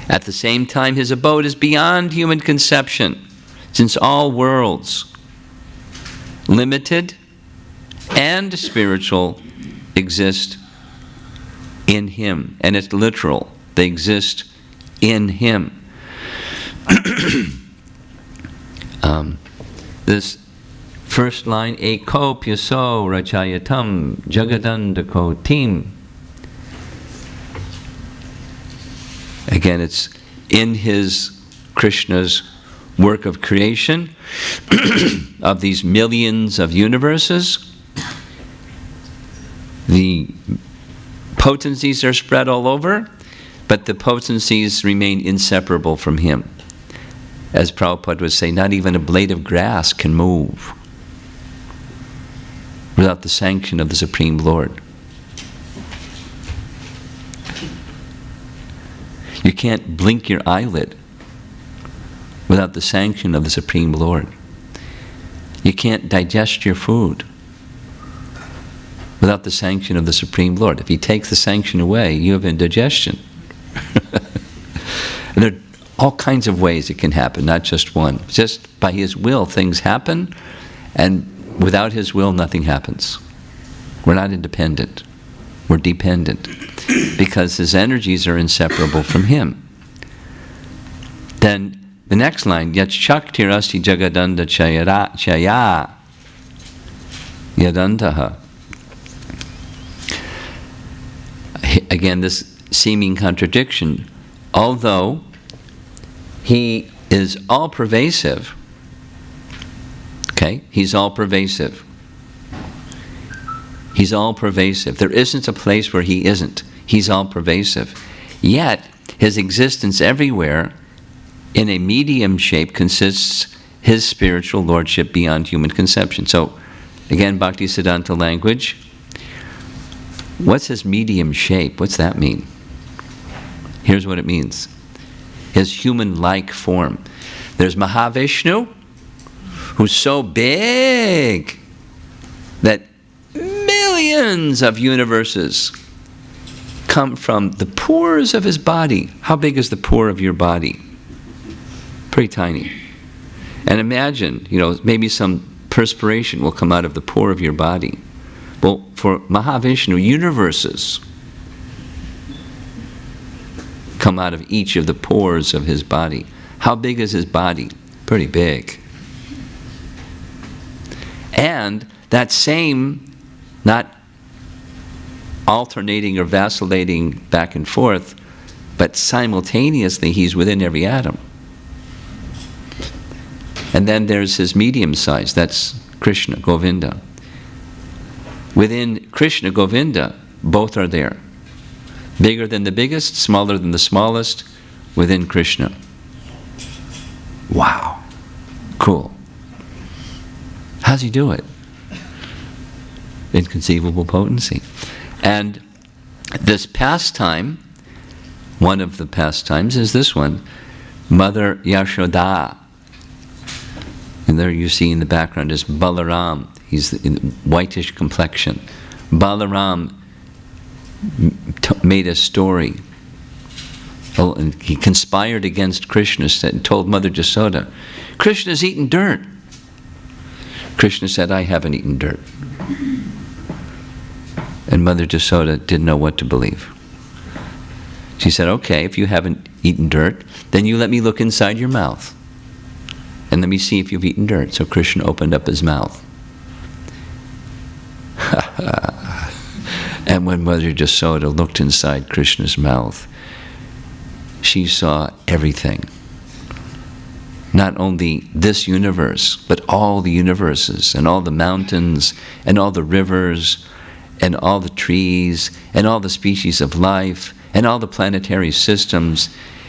At the same time, his abode is beyond human conception, since all worlds, limited and spiritual, exist in him. And it's literal. They exist in him. This first line, Eko Pyaso Rachayatam Jagadandako Tim. Again, it's in his, Krishna's work of creation of these millions of universes. The potencies are spread all over, but the potencies remain inseparable from him. As Prabhupada would say, not even a blade of grass can move without the sanction of the Supreme Lord. You can't blink your eyelid without the sanction of the Supreme Lord. You can't digest your food without the sanction of the Supreme Lord. If he takes the sanction away, you have indigestion. And all kinds of ways it can happen, not just one. Just by His will, things happen, and without His will, nothing happens. We're not independent. We're dependent, because His energies are inseparable from Him. Then the next line, Yat Shaktirasti Jagadanda Chaya Yadantaha. Again, this seeming contradiction. Although He is all-pervasive, okay? He's all-pervasive. He's all-pervasive. There isn't a place where He isn't. He's all-pervasive. Yet, His existence everywhere, in a medium shape, consists His spiritual lordship beyond human conception. So, again, Bhaktisiddhanta language. What's His medium shape? What's that mean? Here's what it means. His human-like form. There's Mahavishnu, who's so big that millions of universes come from the pores of His body. How big is the pore of your body? Pretty tiny. And imagine, maybe some perspiration will come out of the pore of your body. Well, for Mahavishnu, universes come out of each of the pores of His body. How big is His body? Pretty big. And that same, not alternating or vacillating back and forth, but simultaneously He's within every atom. And then there's His medium size, that's Krishna, Govinda. Within Krishna, Govinda, both are there. Bigger than the biggest, smaller than the smallest, within Krishna. Wow. Cool. How's He do it? Inconceivable potency. And this pastime, one of the pastimes is this one, Mother Yashoda. And there you see in the background is Balaram. He's in whitish complexion. Balaram made a story. Oh, and he conspired against Krishna and told Mother Jasoda, Krishna's eaten dirt. Krishna said, I haven't eaten dirt. And Mother Jasoda didn't know what to believe. She said, okay, if you haven't eaten dirt, then you let me look inside your mouth. And let me see if you've eaten dirt. So Krishna opened up his mouth. And when Mother Jasoda looked inside Krishna's mouth, she saw everything. Not only this universe, but all the universes, and all the mountains, and all the rivers, and all the trees, and all the species of life, and all the planetary systems.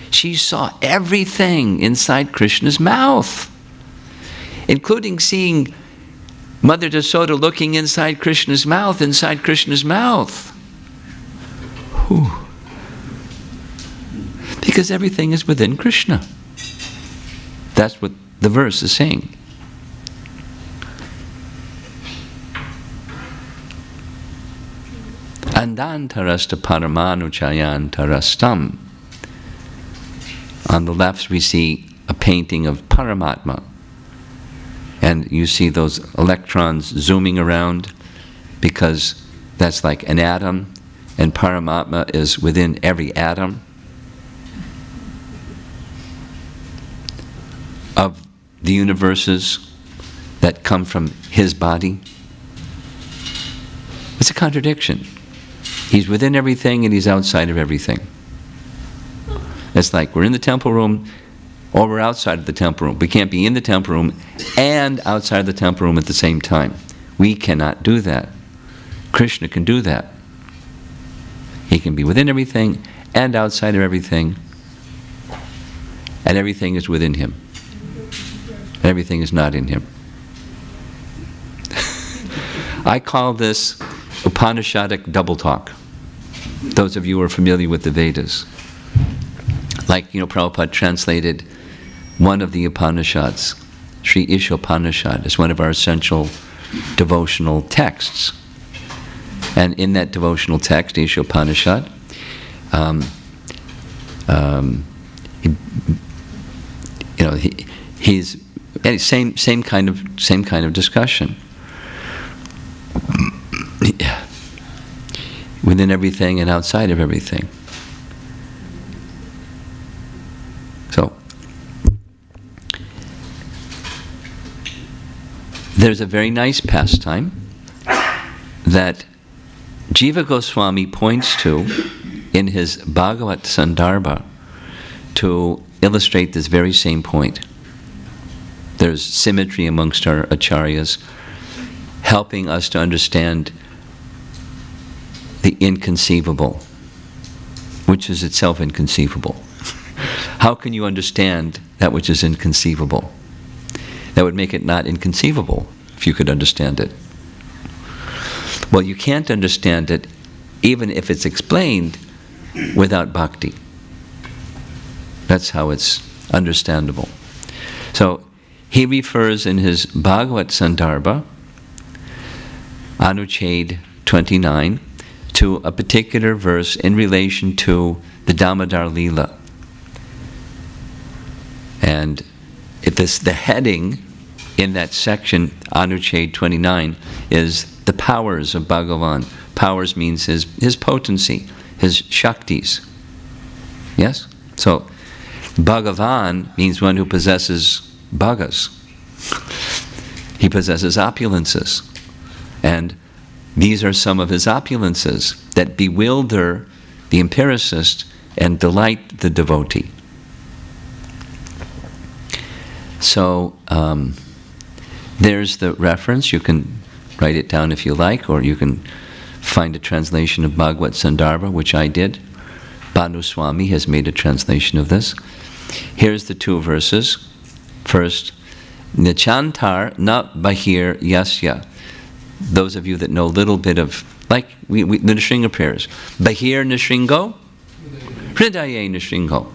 She saw everything inside Krishna's mouth, including seeing Mother Jasoda looking inside Krishna's mouth, Whew. Because everything is within Krishna. That's what the verse is saying. Andantarasta paramanu chayantarastam. On the left we see a painting of Paramatma. And you see those electrons zooming around because that's like an atom, and Paramatma is within every atom of the universes that come from His body. It's a contradiction. He's within everything and He's outside of everything. It's like we're in the temple room or we're outside of the temple room. We can't be in the temple room and outside the temple room at the same time. We cannot do that. Krishna can do that. He can be within everything and outside of everything, and everything is within Him. Everything is not in Him. I call this Upanishadic double talk. Those of you who are familiar with the Vedas. Like, Prabhupada translated one of the Upanishads, Sri Ishopanishad, as one of our essential devotional texts. And in that devotional text, Ishopanishad, he he's same kind of discussion. Within everything and outside of everything. So, there's a very nice pastime that Jiva Goswami points to in his Bhagavat Sandarbha to illustrate this very same point. There's symmetry amongst our acharyas, helping us to understand the inconceivable, which is itself inconceivable. How can you understand that which is inconceivable? That would make it not inconceivable if you could understand it. Well, you can't understand it even if it's explained without bhakti. That's how it's understandable. So, he refers in his Bhagavat Sandarbha, Anuchhed 29, to a particular verse in relation to the Damodar Leela. And the heading in that section, Anuchhed 29, is the powers of Bhagavan. Powers means his potency, his shaktis. Yes? So, Bhagavan means one who possesses bhagas. He possesses opulences. And these are some of his opulences that bewilder the empiricist and delight the devotee. So, there's the reference. You can write it down if you like, or you can find a translation of Bhagavat Sandarbha, which I did. Bhanu Swami has made a translation of this. Here's the two verses. First, Nichantar na bahir yasya. Those of you that know a little bit of, like the Nrsinga prayers. Bahir Nrsingo, Hridaye Nrsingo.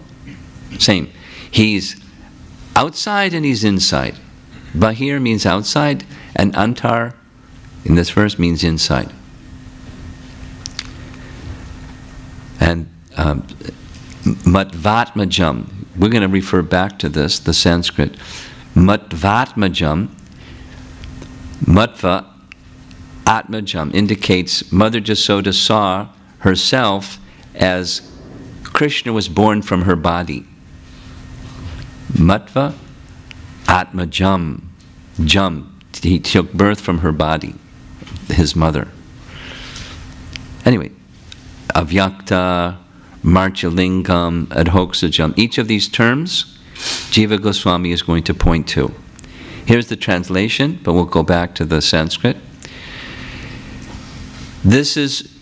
Same. He's outside and he's inside. Bahir means outside, and Antar, in this verse, means inside. And Matvatmajam, we're going to refer back to this, the Sanskrit. Matvatmajam, Matva Atmajam indicates Mother Jasoda saw herself as Krishna was born from her body. Matva Atmajam. Jam. He took birth from her body, his mother. Anyway, Avyakta, Marchalingam, Adhoksajam. Each of these terms, Jiva Goswami is going to point to. Here's the translation, but we'll go back to the Sanskrit. This is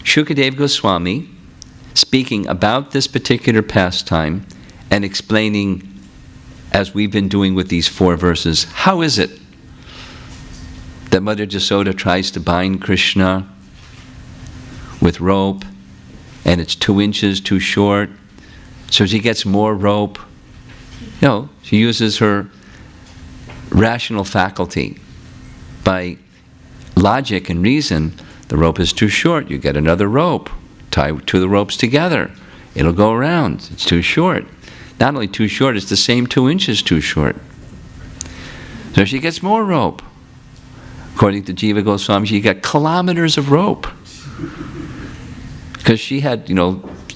Shukadev Goswami speaking about this particular pastime and explaining, as we've been doing with these 4 verses, how is it that Mother Jasoda tries to bind Krishna with rope, and it's 2 inches too short, so she gets more rope. No, she uses her rational faculty. By logic and reason, the rope is too short, you get another rope, tie 2 of the ropes together, it'll go around, it's too short. Not only too short, it's the same 2 inches too short. So she gets more rope. According to Jiva Goswami, she got kilometers of rope. Because she had,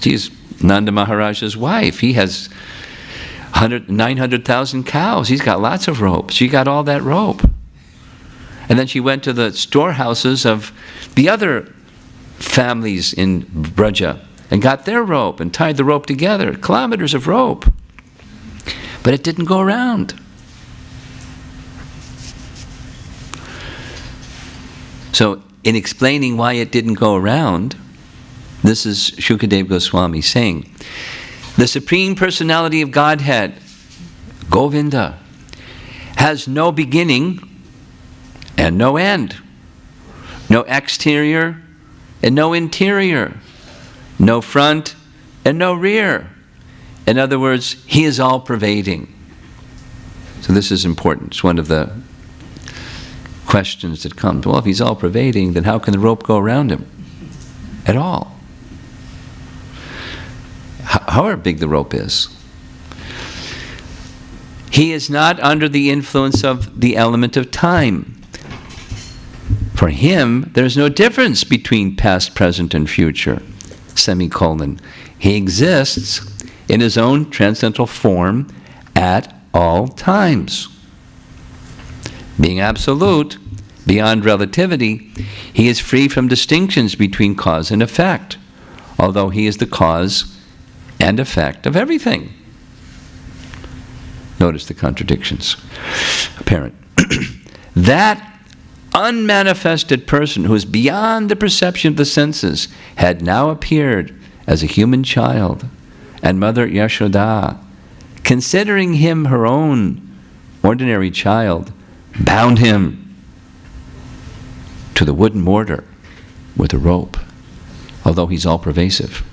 she's Nanda Maharaja's wife. He has 900,000 cows. He's got lots of rope. She got all that rope. And then she went to the storehouses of the other families in Braja and got their rope and tied the rope together. Kilometers of rope. But it didn't go around. So, in explaining why it didn't go around, this is Shukadev Goswami saying, the Supreme Personality of Godhead, Govinda, has no beginning and no end, no exterior and no interior, no front and no rear. In other words, He is all-pervading. So this is important. It's one of the questions that come. Well, if He's all-pervading, then how can the rope go around Him at all? However big the rope is. He is not under the influence of the element of time. For him, there's no difference between past, present, and future. Semicolon. He exists in his own transcendental form at all times. Being absolute, beyond relativity, he is free from distinctions between cause and effect, although he is the cause and effect of everything. Notice the contradictions apparent. That unmanifested person who is beyond the perception of the senses had now appeared as a human child, and Mother Yashoda, considering him her own ordinary child, bound him to the wooden mortar with a rope, although he's all pervasive.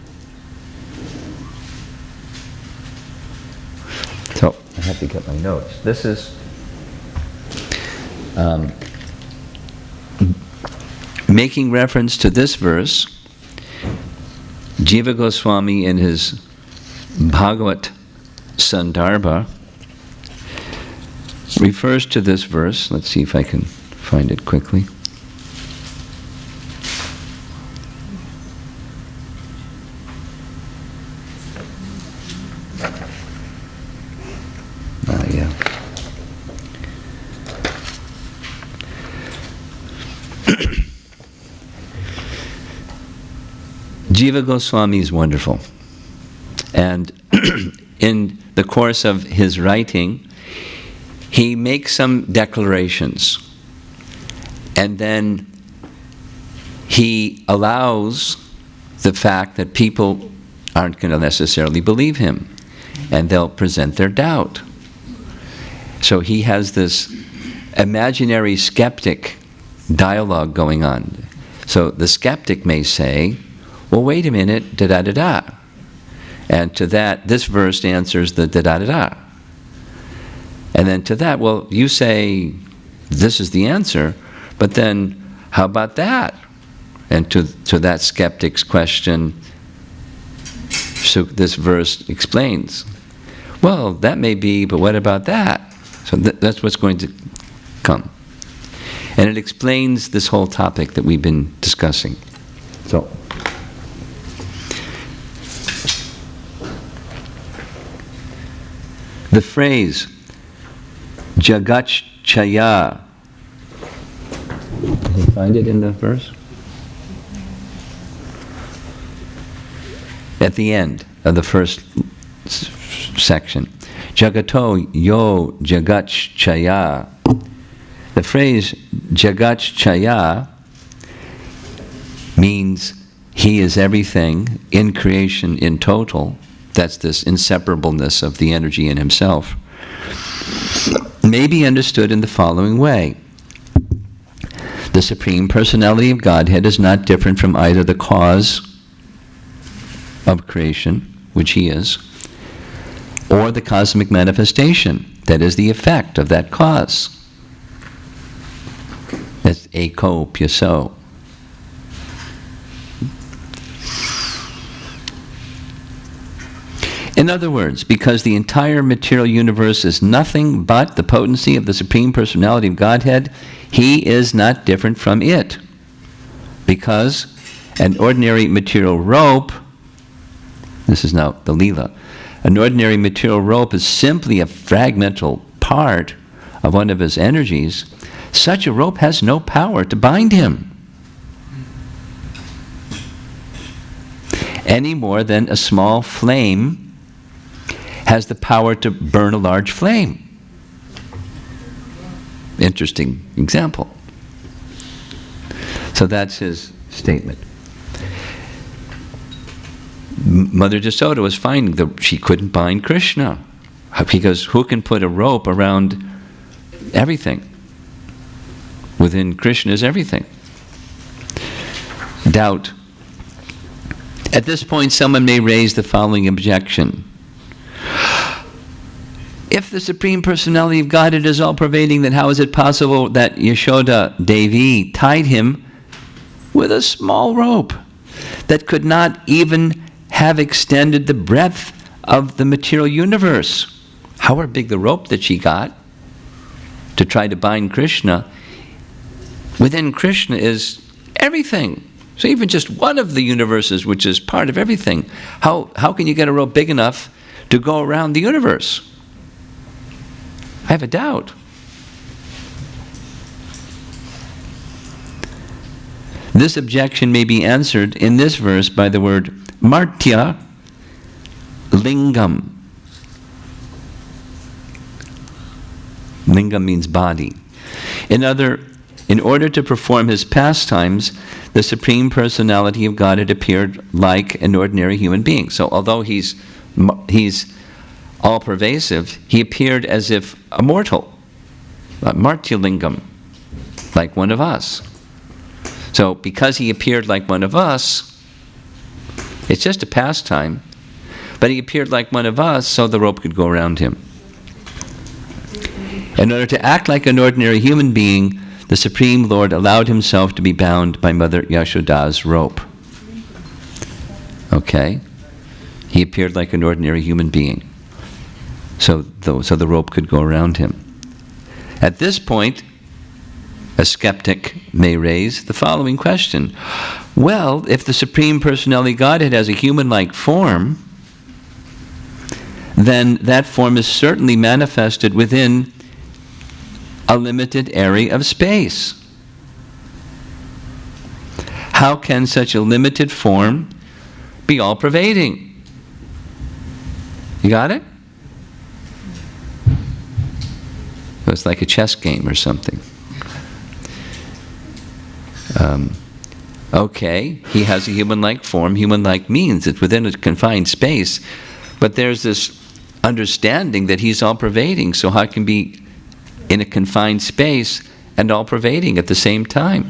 So, I have to get my notes. This is making reference to this verse. Jiva Goswami in his Bhagavat Sandarbha refers to this verse. Let's see if I can find it quickly. Yeah. Jiva Goswami is wonderful. And in the course of his writing, he makes some declarations. And then he allows the fact that people aren't going to necessarily believe him, and they'll present their doubt. So he has this imaginary skeptic dialogue going on. So the skeptic may say, well, wait a minute, da-da-da-da. And to that, this verse answers the da-da-da-da. And then to that, well, you say this is the answer, but then how about that? And to that skeptic's question, so this verse explains, well, that may be, but what about that? So that's what's going to come. And it explains this whole topic that we've been discussing. So, the phrase Jagatchaya, can you find it in the verse? At the end of the first section. Jagato yo Jagatchaya. The phrase Jagatchaya means he is everything in creation in total. That's this inseparableness of the energy in himself. May be understood in the following way. The Supreme Personality of Godhead is not different from either the cause of creation, which he is, or the cosmic manifestation, that is the effect of that cause. That's eko pyaso. In other words, because the entire material universe is nothing but the potency of the Supreme Personality of Godhead, he is not different from it. Because an ordinary material rope, this is now the Leela, an ordinary material rope is simply a fragmental part of one of his energies. Such a rope has no power to bind him, any more than a small flame has the power to burn a large flame. Interesting example. So that's his statement. Mother Jasoda was finding that she couldn't bind Krishna, because who can put a rope around everything? Within Krishna is everything. Doubt. At this point, someone may raise the following objection. If the Supreme Personality of Godhead is all-pervading, then how is it possible that Yashoda Devi tied him with a small rope that could not even have extended the breadth of the material universe? however big the rope that she got to try to bind Krishna, within Krishna is everything. So even just one of the universes, which is part of everything, how can you get a rope big enough to go around the universe? I have a doubt. This objection may be answered in this verse by the word martya lingam. Lingam means body. In order to perform his pastimes, the Supreme Personality of Godhead appeared like an ordinary human being. So although he's all-pervasive, he appeared as if a mortal, martya lingam, like one of us. So because he appeared like one of us, it's just a pastime, but he appeared like one of us so the rope could go around him. In order to act like an ordinary human being, the Supreme Lord allowed himself to be bound by Mother Yashoda's rope. Okay? He appeared like an ordinary human being, so the rope could go around him. At this point, a skeptic may raise the following question. Well, if the Supreme Personality Godhead has a human-like form, then that form is certainly manifested within a limited area of space. How can such a limited form be all-pervading? You got it? It's like a chess game or something. Okay, he has a human-like form. Human-like means it's within a confined space, but there's this understanding that he's all-pervading, so how can he be in a confined space and all-pervading at the same time?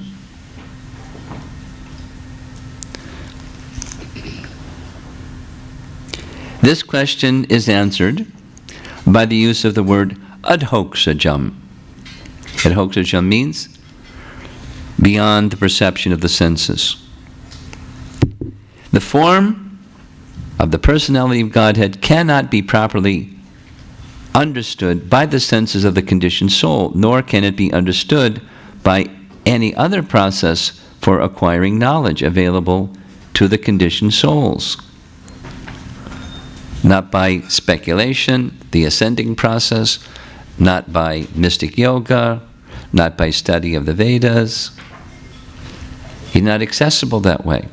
This question is answered by the use of the word adhoksajam. Adhoksajam means beyond the perception of the senses. The form of the personality of Godhead cannot be properly understood by the senses of the conditioned soul, nor can it be understood by any other process for acquiring knowledge available to the conditioned souls. Not by speculation, the ascending process, not by mystic yoga, not by study of the Vedas. He's not accessible that way.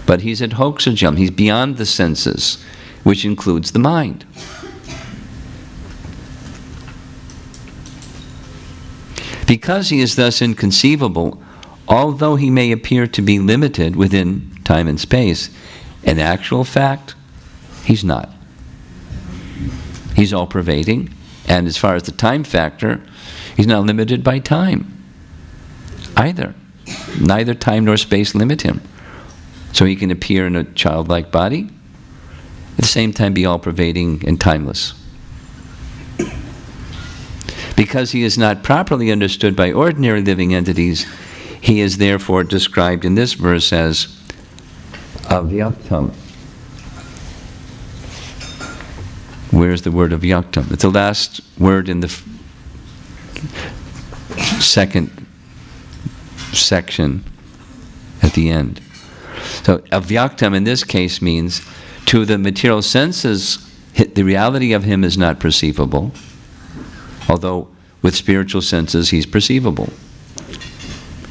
But he's adhoksajam, he's beyond the senses, which includes the mind. Because he is thus inconceivable, although he may appear to be limited within time and space, in actual fact, he's not. He's all-pervading, and as far as the time factor, he's not limited by time either. Neither time nor space limit him. So he can appear in a childlike body, at the same time be all-pervading and timeless. Because he is not properly understood by ordinary living entities, he is therefore described in this verse as avyaktam. Where's the word avyaktam? It's the last word in the second section at the end. So avyaktam in this case means to the material senses, the reality of him is not perceivable, although with spiritual senses he's perceivable.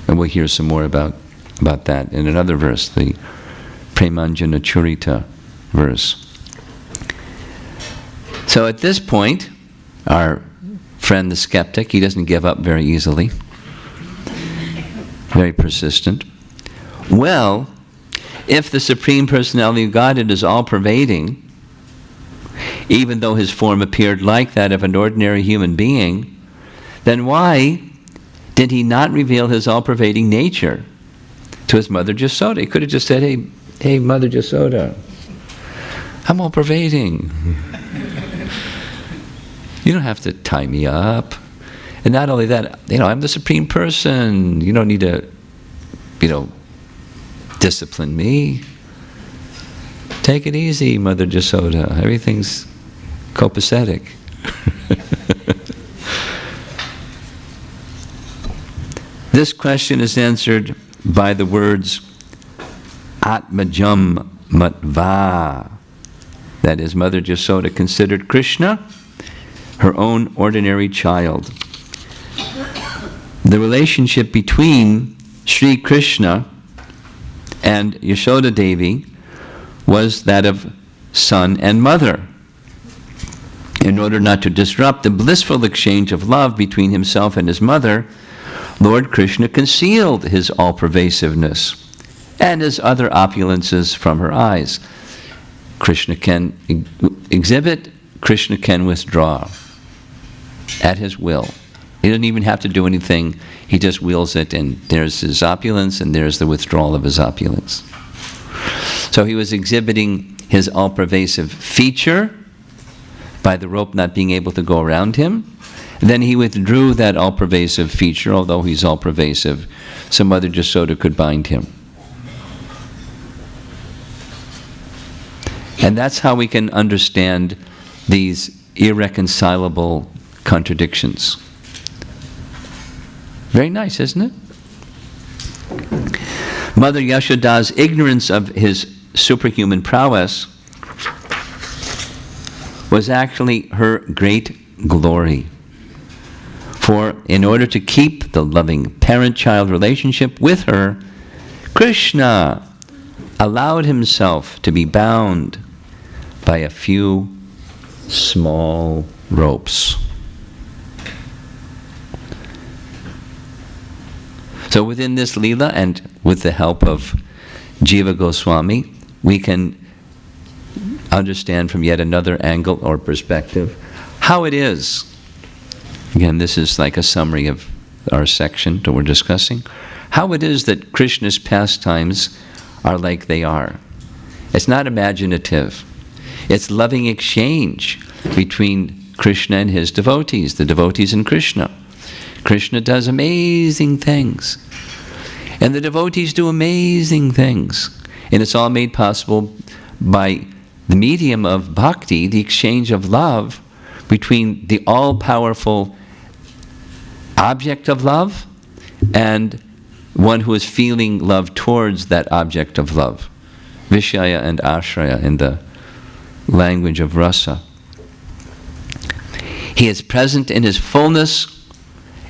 And we'll hear some more about that in another verse, the Premanjana Churita verse. So at this point, our friend the skeptic, he doesn't give up very easily, very persistent. Well, if the Supreme Personality of Godhead is all-pervading, even though his form appeared like that of an ordinary human being, then why did he not reveal his all-pervading nature to his mother Jasoda? He could have just said, hey, Mother Jasoda, I'm all-pervading. You don't have to tie me up. And not only that, I'm the Supreme Person. You don't need to, discipline me. Take it easy, Mother Jasoda. Everything's Copacetic. This question is answered by the words Atmajam Matva. That is, Mother Jasoda considered Krishna her own ordinary child. The relationship between Sri Krishna and Yashoda Devi was that of son and mother. In order not to disrupt the blissful exchange of love between himself and his mother, Lord Krishna concealed his all-pervasiveness and his other opulences from her eyes. Krishna can exhibit, Krishna can withdraw at his will. He doesn't even have to do anything. He just wills it, and there's his opulence, and there's the withdrawal of his opulence. So he was exhibiting his all-pervasive feature by the rope not being able to go around him. Then he withdrew that all-pervasive feature, although he's all-pervasive. Some other Jasoda could bind him. And that's how we can understand these irreconcilable contradictions. Very nice, isn't it? Mother Yashoda's ignorance of his superhuman prowess was actually her great glory. For in order to keep the loving parent-child relationship with her, Krishna allowed himself to be bound by a few small ropes. So within this Leela, and with the help of Jiva Goswami, we can understand from yet another angle or perspective how it is. Again, this is like a summary of our section that we're discussing. How it is that Krishna's pastimes are like they are. It's not imaginative. It's loving exchange between Krishna and his devotees, the devotees and Krishna. Krishna does amazing things. And the devotees do amazing things. And it's all made possible by the medium of bhakti, the exchange of love between the all-powerful object of love and one who is feeling love towards that object of love. Vishaya and Ashraya in the language of rasa. He is present in his fullness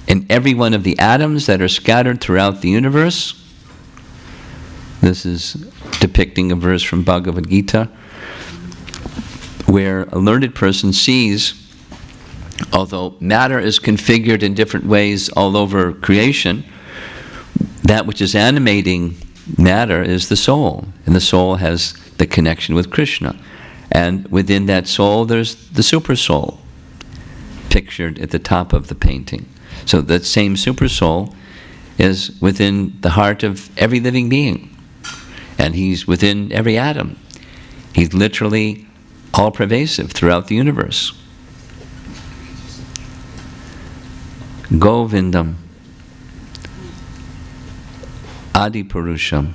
in every one of the atoms that are scattered throughout the universe. This is depicting a verse from Bhagavad Gita where a learned person sees, although matter is configured in different ways all over creation, that which is animating matter is the soul, and the soul has the connection with Krishna. And within that soul there's the super soul pictured at the top of the painting. So that same super soul is within the heart of every living being, and he's within every atom. He's literally all-pervasive throughout the universe. Govindam Adipurusham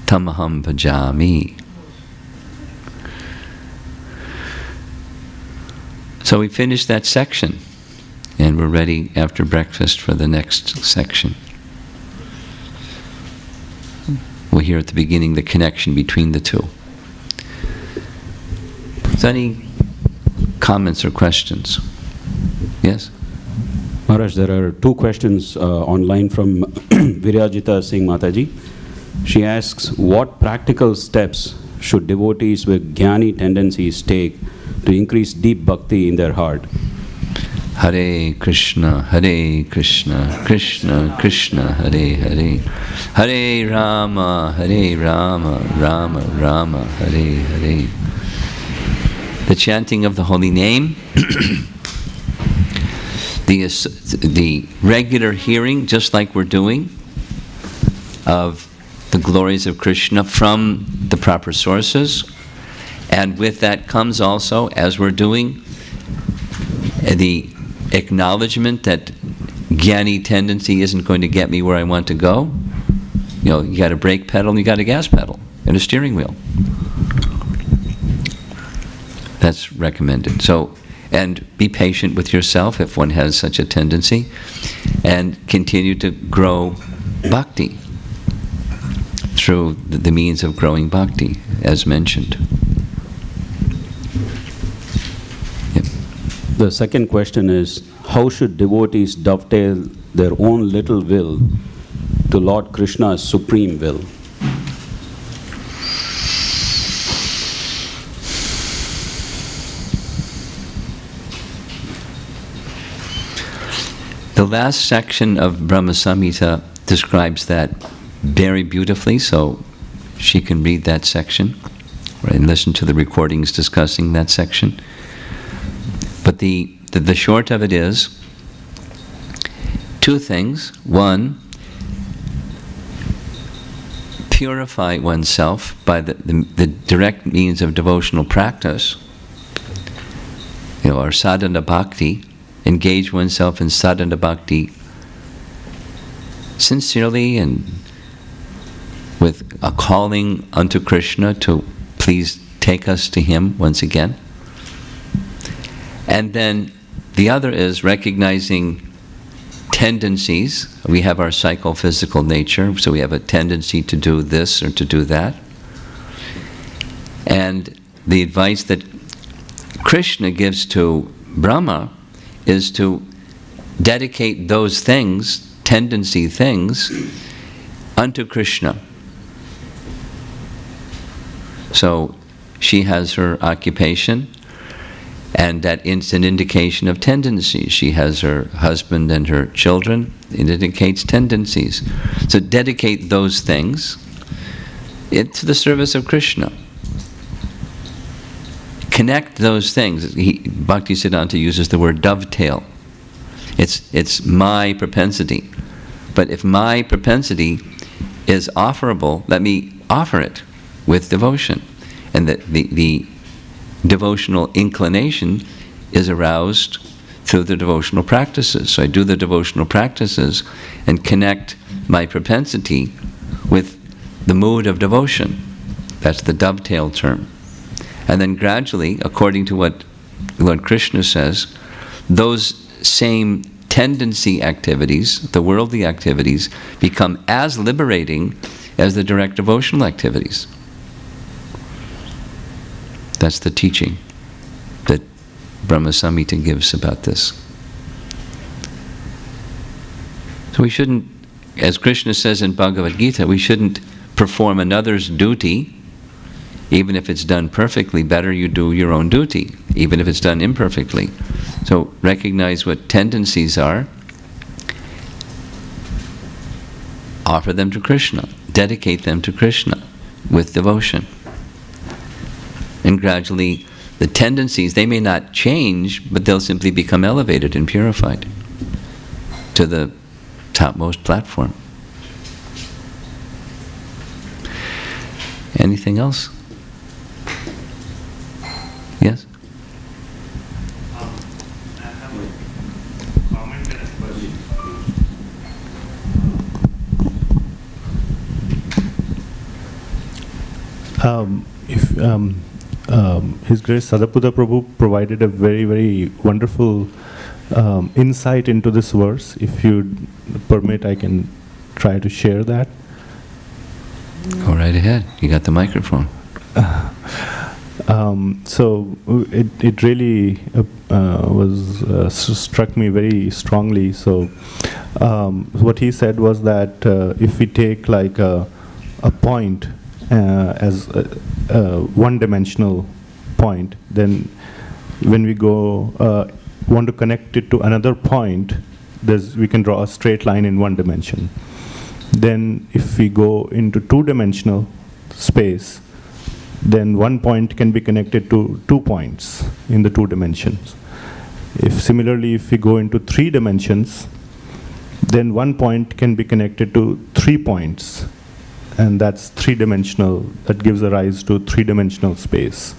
Tamaham Bhajami. So we finished that section, and we're ready after breakfast for the next section. We'll hear at the beginning the connection between the two. Is there any comments or questions? Yes? Maharaj, there are two questions online from Virajita Singh Mataji. She asks, what practical steps should devotees with jnani tendencies take to increase deep bhakti in their heart? Hare Krishna, Krishna Krishna, Hare Hare, Hare Rama, Rama Rama, Hare Hare. The chanting of the holy name, the regular hearing, just like we're doing, of the glories of Krishna from the proper sources, and with that comes also, as we're doing, the acknowledgement that jnani tendency isn't going to get me where I want to go. You know, you got a brake pedal and you got a gas pedal and a steering wheel. That's recommended. So, and be patient with yourself if one has such a tendency, and continue to grow bhakti through the means of growing bhakti, as mentioned. Yep. The second question is, how should devotees dovetail their own little will to Lord Krishna's supreme will? The last section of Brahma Samhita describes that very beautifully, so she can read that section and listen to the recordings discussing that section. But the short of it is two things. One, purify oneself by the direct means of devotional practice, or sadhana bhakti. Engage oneself in sadhana bhakti sincerely and with a calling unto Krishna to please take us to Him once again. And then the other is recognizing tendencies. We have our psychophysical nature, so we have a tendency to do this or to do that. And the advice that Krishna gives to Brahma is to dedicate those things, tendency things, unto Krishna. So she has her occupation, and that is an indication of tendencies. She has her husband and her children. It indicates tendencies. So dedicate those things to the service of Krishna. Connect those things. Bhaktisiddhanta uses the word dovetail. It's my propensity. But if my propensity is offerable, let me offer it with devotion. And the devotional inclination is aroused through the devotional practices. So I do the devotional practices and connect my propensity with the mood of devotion. That's the dovetail term. And then gradually, according to what Lord Krishna says, those same tendency activities, the worldly activities, become as liberating as the direct devotional activities. That's the teaching that Brahma Samhita gives about this. So we shouldn't, as Krishna says in Bhagavad Gita, we shouldn't perform another's duty. Even if it's done perfectly, better you do your own duty, even if it's done imperfectly. So recognize what tendencies are, offer them to Krishna, dedicate them to Krishna with devotion. And gradually, the tendencies, they may not change, but they'll simply become elevated and purified to the topmost platform. Anything else? Yes? I have a comment and a question. His Grace Sadaputa Prabhu provided a very, very wonderful insight into this verse. If you'd permit, I can try to share that. Go right ahead. You got the microphone. So it really struck me very strongly. So what he said was that if we take like a point as a one-dimensional point, then when we go want to connect it to another point, we can draw a straight line in one dimension. Then if we go into two-dimensional space, then one point can be connected to 2 points in the 2 dimensions. Similarly, if we go into 3 dimensions, then 1 point can be connected to 3 points, and that's 3-dimensional. That gives a rise to 3-dimensional space.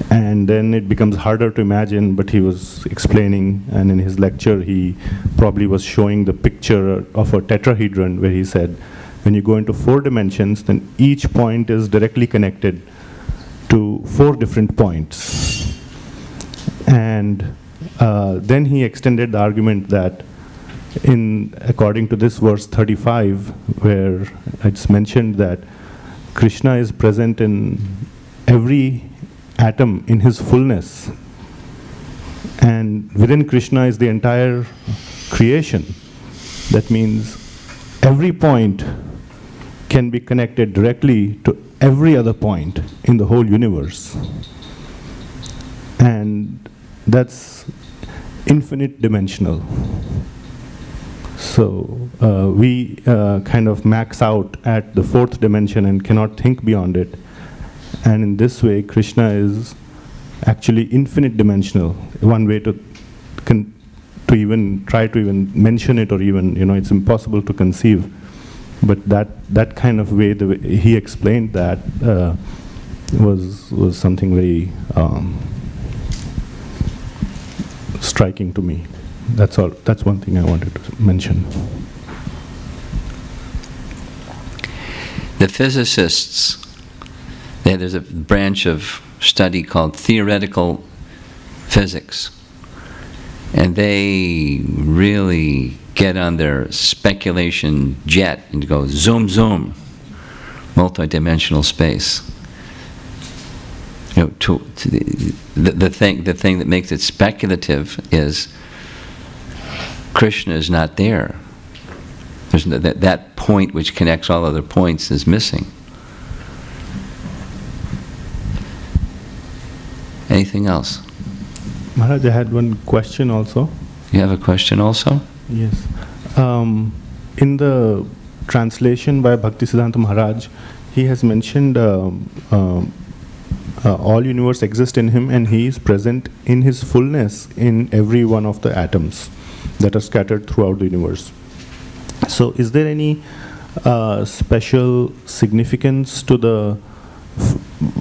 And then it becomes harder to imagine, but he was explaining, and in his lecture he probably was showing the picture of a tetrahedron, where he said, when you go into 4 dimensions, then each point is directly connected to 4 different points. And then he extended the argument that according to this verse 35, where it's mentioned that Krishna is present in every atom in his fullness, and within Krishna is the entire creation. That means every point can be connected directly to every other point in the whole universe. And that's infinite dimensional. So we kind of max out at the fourth dimension and cannot think beyond it. And in this way, Krishna is actually infinite dimensional. One way to even try to even mention it, or even, it's impossible to conceive. But that kind of way, the way he explained that was something very striking to me. That's all. That's one thing I wanted to mention. The physicists, there's a branch of study called theoretical physics, and they really get on their speculation jet and go zoom, zoom, multidimensional space. The thing that makes it speculative is Krishna is not there. There's that point which connects all other points is missing. Anything else? Maharaj, I had one question also. You have a question also? Yes. In the translation by Bhaktisiddhanta Maharaj, he has mentioned all universe exists in him, and he is present in his fullness in every one of the atoms that are scattered throughout the universe. So is there any special significance to the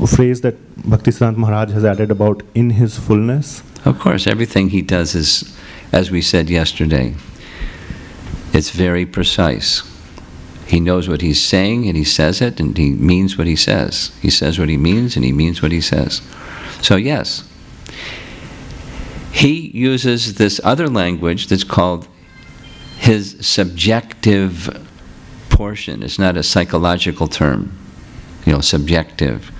phrase that Bhaktisiddhanta Maharaj has added about in his fullness? Of course, everything he does is, as we said yesterday, it's very precise. He knows what he's saying, and he says it, and he means what he says. He says what he means, and he means what he says. So yes, he uses this other language that's called his subjective portion. It's not a psychological term, subjective.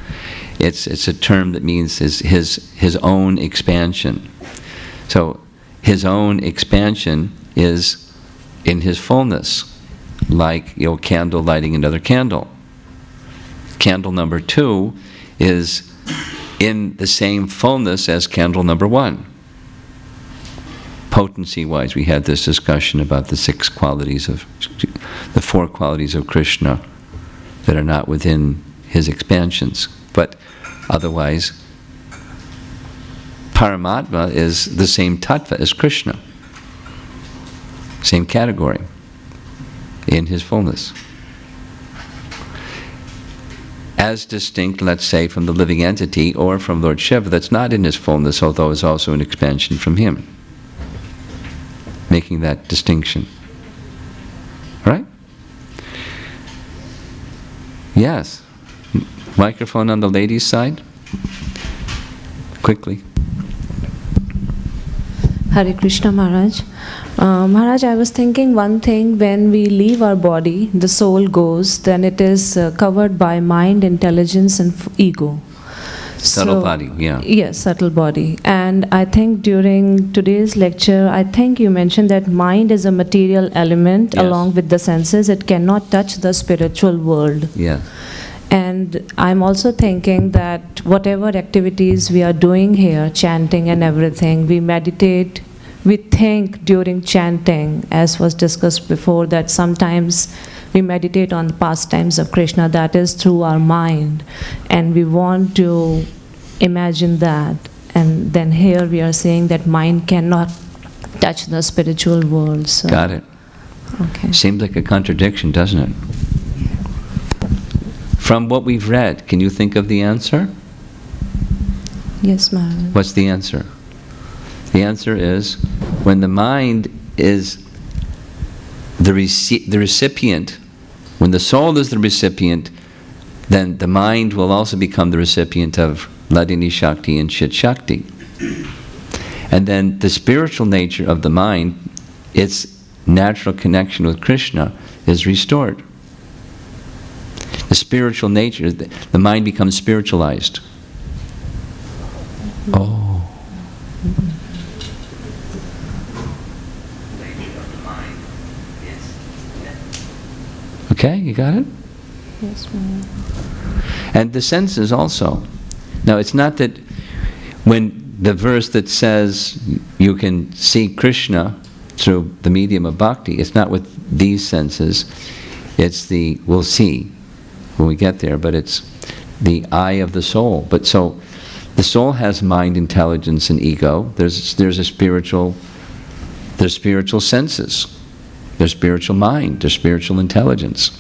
It's a term that means his own expansion. So his own expansion is in his fullness, like candle lighting another candle. Candle number 2 is in the same fullness as candle number 1. Potency-wise, we had this discussion about the 4 qualities of Krishna that are not within his expansions. But otherwise, Paramatma is the same tattva as Krishna, same category, in his fullness. As distinct, let's say, from the living entity or from Lord Shiva that's not in his fullness, although is also an expansion from him. Making that distinction. Right? Yes. Microphone on the ladies' side. Quickly. Hare Krishna Maharaj. Maharaj, I was thinking one thing, when we leave our body, the soul goes, then it is covered by mind, intelligence and ego. Subtle body, yeah. Yes, subtle body. And I think during today's lecture, I think you mentioned that mind is a material element, yes, along with the senses. It cannot touch the spiritual world. Yeah. And I'm also thinking that whatever activities we are doing here, chanting and everything, we meditate, we think during chanting, as was discussed before, that sometimes we meditate on the pastimes of Krishna, that is through our mind, and we want to imagine that. And then here we are saying that mind cannot touch the spiritual world. So. Got it. Okay. Seems like a contradiction, doesn't it? From what we've read, can you think of the answer? Yes, Maharaj. What's the answer? The answer is, when the mind is the recipient, when the soul is the recipient, then the mind will also become the recipient of Ladini Shakti and Chit Shakti. And then the spiritual nature of the mind, its natural connection with Krishna, is restored. The spiritual nature, the mind becomes spiritualized. Oh. Okay, you got it? Yes, Maharaj. And the senses also. Now, it's not that when the verse that says you can see Krishna through the medium of bhakti, it's not with these senses. It's we'll see when we get there, but it's the eye of the soul. But so, the soul has mind, intelligence, and ego. There's spiritual senses. There's spiritual mind. There's spiritual intelligence.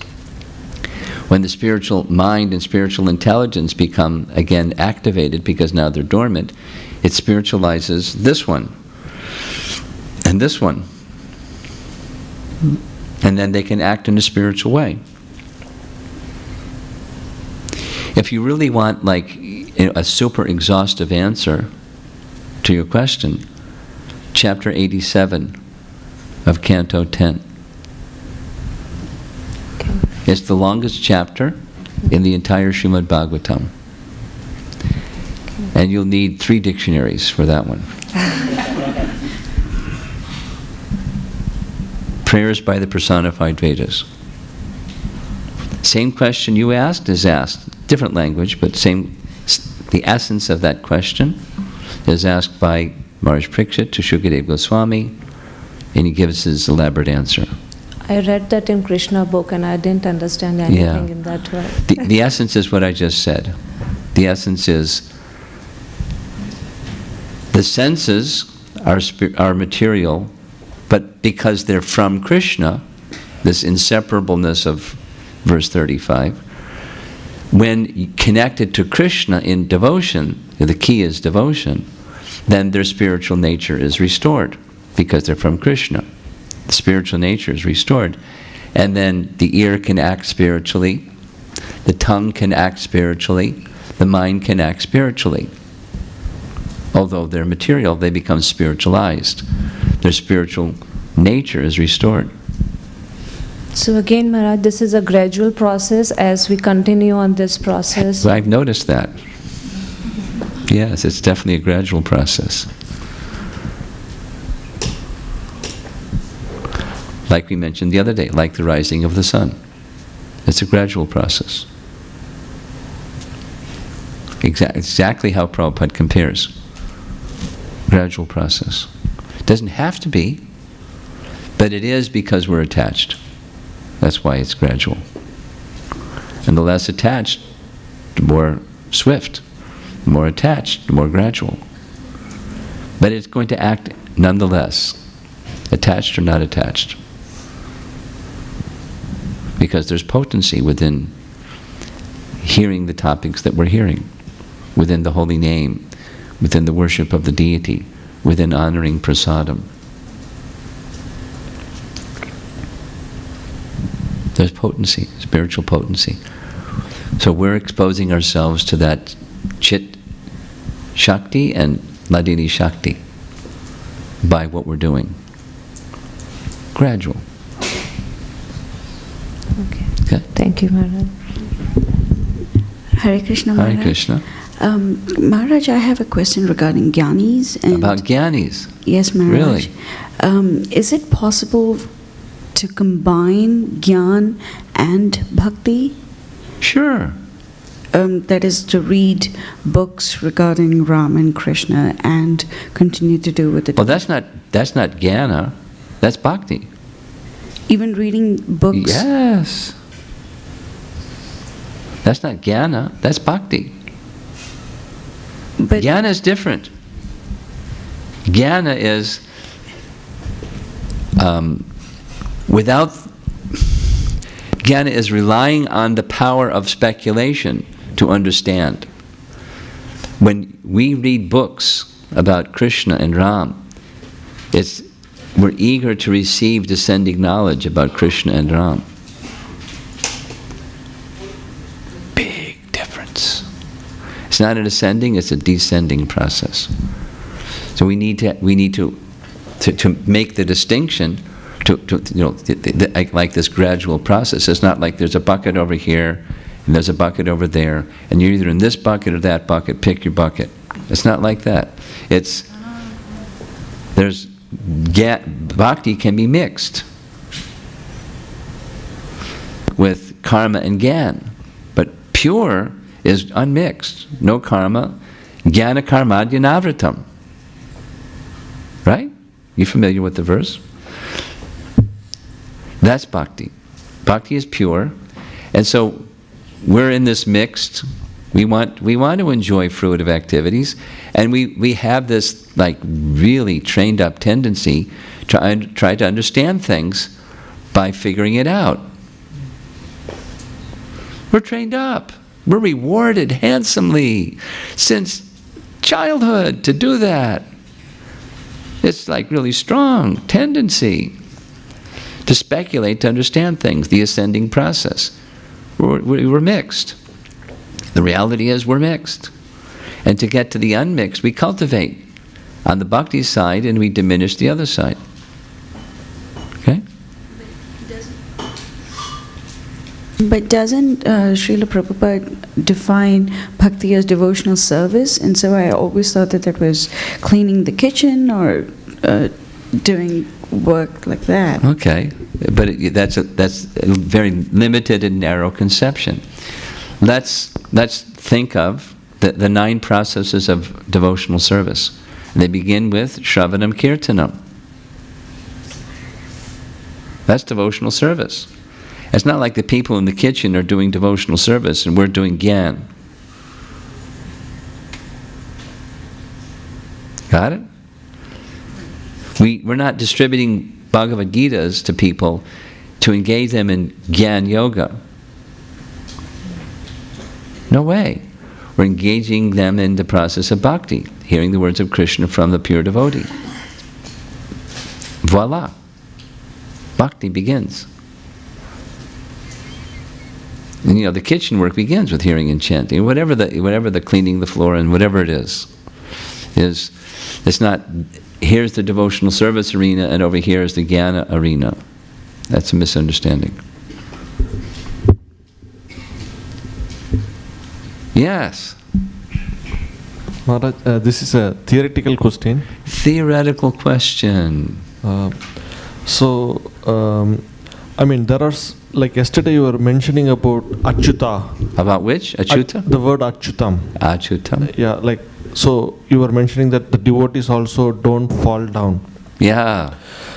When the spiritual mind and spiritual intelligence become, again, activated, because now they're dormant, it spiritualizes this one and this one. And then they can act in a spiritual way. If you really want, like, a super exhaustive answer to your question, chapter 87 of Canto 10. It's the longest chapter in the entire Srimad Bhagavatam. And you'll need 3 dictionaries for that one. Prayers by the personified Vedas. Same question you asked is asked. Different language, but the essence of that question is asked by Maharaj Parikshit to Shukadeva Goswami, and he gives his elaborate answer. I read that in Krishna book and I didn't understand anything in that way. The essence is what I just said. The essence is the senses are material, but because they're from Krishna, this inseparableness of verse 35, when connected to Krishna in devotion, the key is devotion, then their spiritual nature is restored because they're from Krishna. The spiritual nature is restored. And then the ear can act spiritually, the tongue can act spiritually, the mind can act spiritually. Although they're material, they become spiritualized. Their spiritual nature is restored. So again, Maharaj, this is a gradual process as we continue on this process. I've noticed that. Yes, it's definitely a gradual process. Like we mentioned the other day, like the rising of the sun. It's a gradual process. Exactly how Prabhupada compares. Gradual process. It doesn't have to be, but it is because we're attached. That's why it's gradual. And the less attached, the more swift. The more attached, the more gradual. But it's going to act nonetheless, attached or not attached. Because there's potency within hearing the topics that we're hearing, within the holy name, within the worship of the deity, within honoring prasadam. There's potency, spiritual potency. So we're exposing ourselves to that Chit Shakti and Ladini Shakti by what we're doing. Gradual. Okay. Thank you, Maharaj. Hare Krishna, Maharaj. Hare Krishna. Maharaj, I have a question regarding Gyanis. And About Gyanis? Yes, Maharaj. Really? Is it possible to combine Gyan and Bhakti? Sure. That is, to read books regarding Ram and Krishna and continue to do with the... Well, that's not Jnana, that's Bhakti. Even reading books? Yes. That's not Jnana, that's Bhakti. But Jnana is different. Jnana is Jnana is relying on the power of speculation to understand. When we read books about Krishna and Ram, we're eager to receive descending knowledge about Krishna and Ram. Big difference. It's not an ascending, it's a descending process. So we need to make the distinction, like this gradual process. It's not like there's a bucket over here and there's a bucket over there, and you're either in this bucket or that bucket. Pick your bucket. It's not like that. Bhakti can be mixed with karma and gyan, but pure is unmixed. No karma, jnana karmadya navritam. Right? You familiar with the verse? That's bhakti. Bhakti is pure, and so we're in this mixed. We want to enjoy fruitive activities, and we have this like really trained up tendency to try to understand things by figuring it out. We're trained up. We're rewarded handsomely since childhood to do that. It's like really strong tendency to speculate, to understand things, the ascending process. We're mixed. The reality is we're mixed. And to get to the unmixed, we cultivate on the bhakti side and we diminish the other side. Okay? But doesn't Srila Prabhupada define bhakti as devotional service? And so I always thought that was cleaning the kitchen or doing work like that. Okay, but that's a very limited and narrow conception. Let's think of the 9 processes of devotional service. They begin with Shravanam Kirtanam. That's devotional service. It's not like the people in the kitchen are doing devotional service and we're doing gyan. Got it? We're not distributing Bhagavad Gitas to people to engage them in Gyan Yoga. No way. We're engaging them in the process of bhakti, hearing the words of Krishna from the pure devotee. Voila. Bhakti begins. And the kitchen work begins with hearing and chanting. Whatever the cleaning the floor and whatever it is it's not, here's the devotional service arena and over here is the jnana arena. That's a misunderstanding. Yes. Maharaj, this is a theoretical question. Theoretical question. There are, like yesterday you were mentioning about Achyuta. About which? Achyuta? The word Achyutam. Achyutam. Yeah, so you were mentioning that the devotees also don't fall down. Yeah.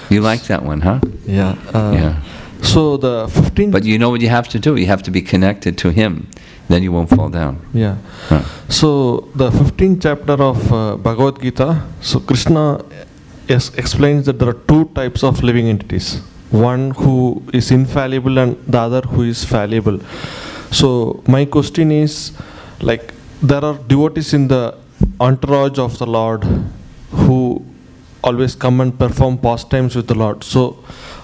You like that one, huh? Yeah. Yeah. So the 15th... But you know what you have to do? You have to be connected to Him. Then you won't fall down. Yeah. Huh. So the 15th chapter of Bhagavad Gita, so Krishna explains that there are 2 types of living entities. One who is infallible and the other who is fallible. So my question is, there are devotees in the entourage of the Lord who always come and perform pastimes with the Lord. So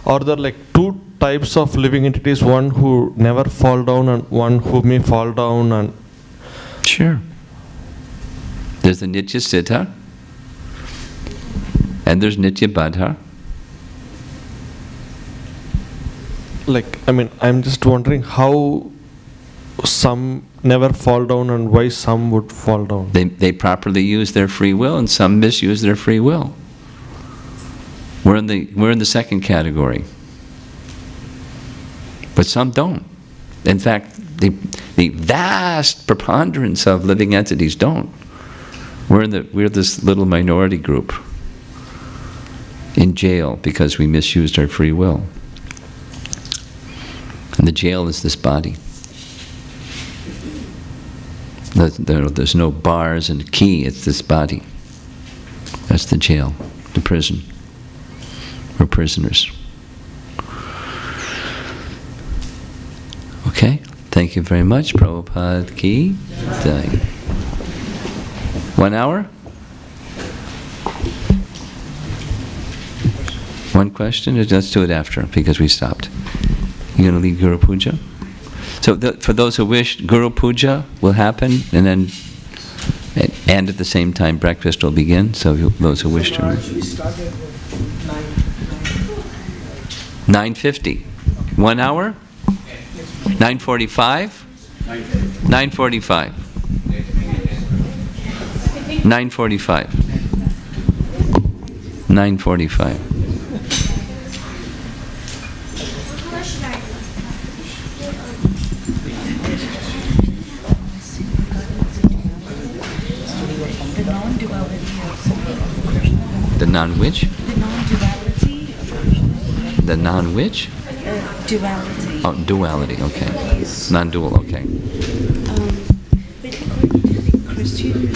are there 2 types of living entities, one who never fall down and one who may fall down? And sure. There's the Nitya Siddha and there's Nitya Baddha. I'm just wondering how some never fall down and why some would fall down. They properly use their free will and some misuse their free will. We're in the second category. But some don't. In fact, the vast preponderance of living entities don't. We're this little minority group in jail because we misused our free will. And the jail is this body. There's no bars and key, it's this body. That's the jail, the prison. We're prisoners. Okay, thank you very much. Prabhupada ki jai. 1 hour? 1 question? Let's do it after because we stopped. You're going to lead Guru Puja? So for those who wish, Guru Puja will happen and then And at the same time, breakfast will begin, so those who wish to. 9:50. 1 hour? 9:45? 9:45. 9:45. 9:45. The non-which? The non-duality. The non-which? Duality. Oh, duality, okay. Non-dual, okay. But according to the Christian,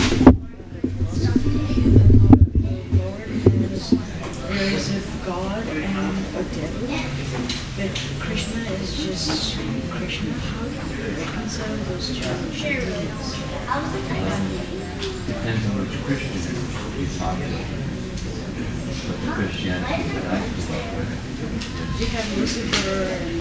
there is a God and a devil, but Krishna is just Krishna. How do you reconcile those two ideas? Depends on which Christian you're talking about. Christianity. You have Lucifer and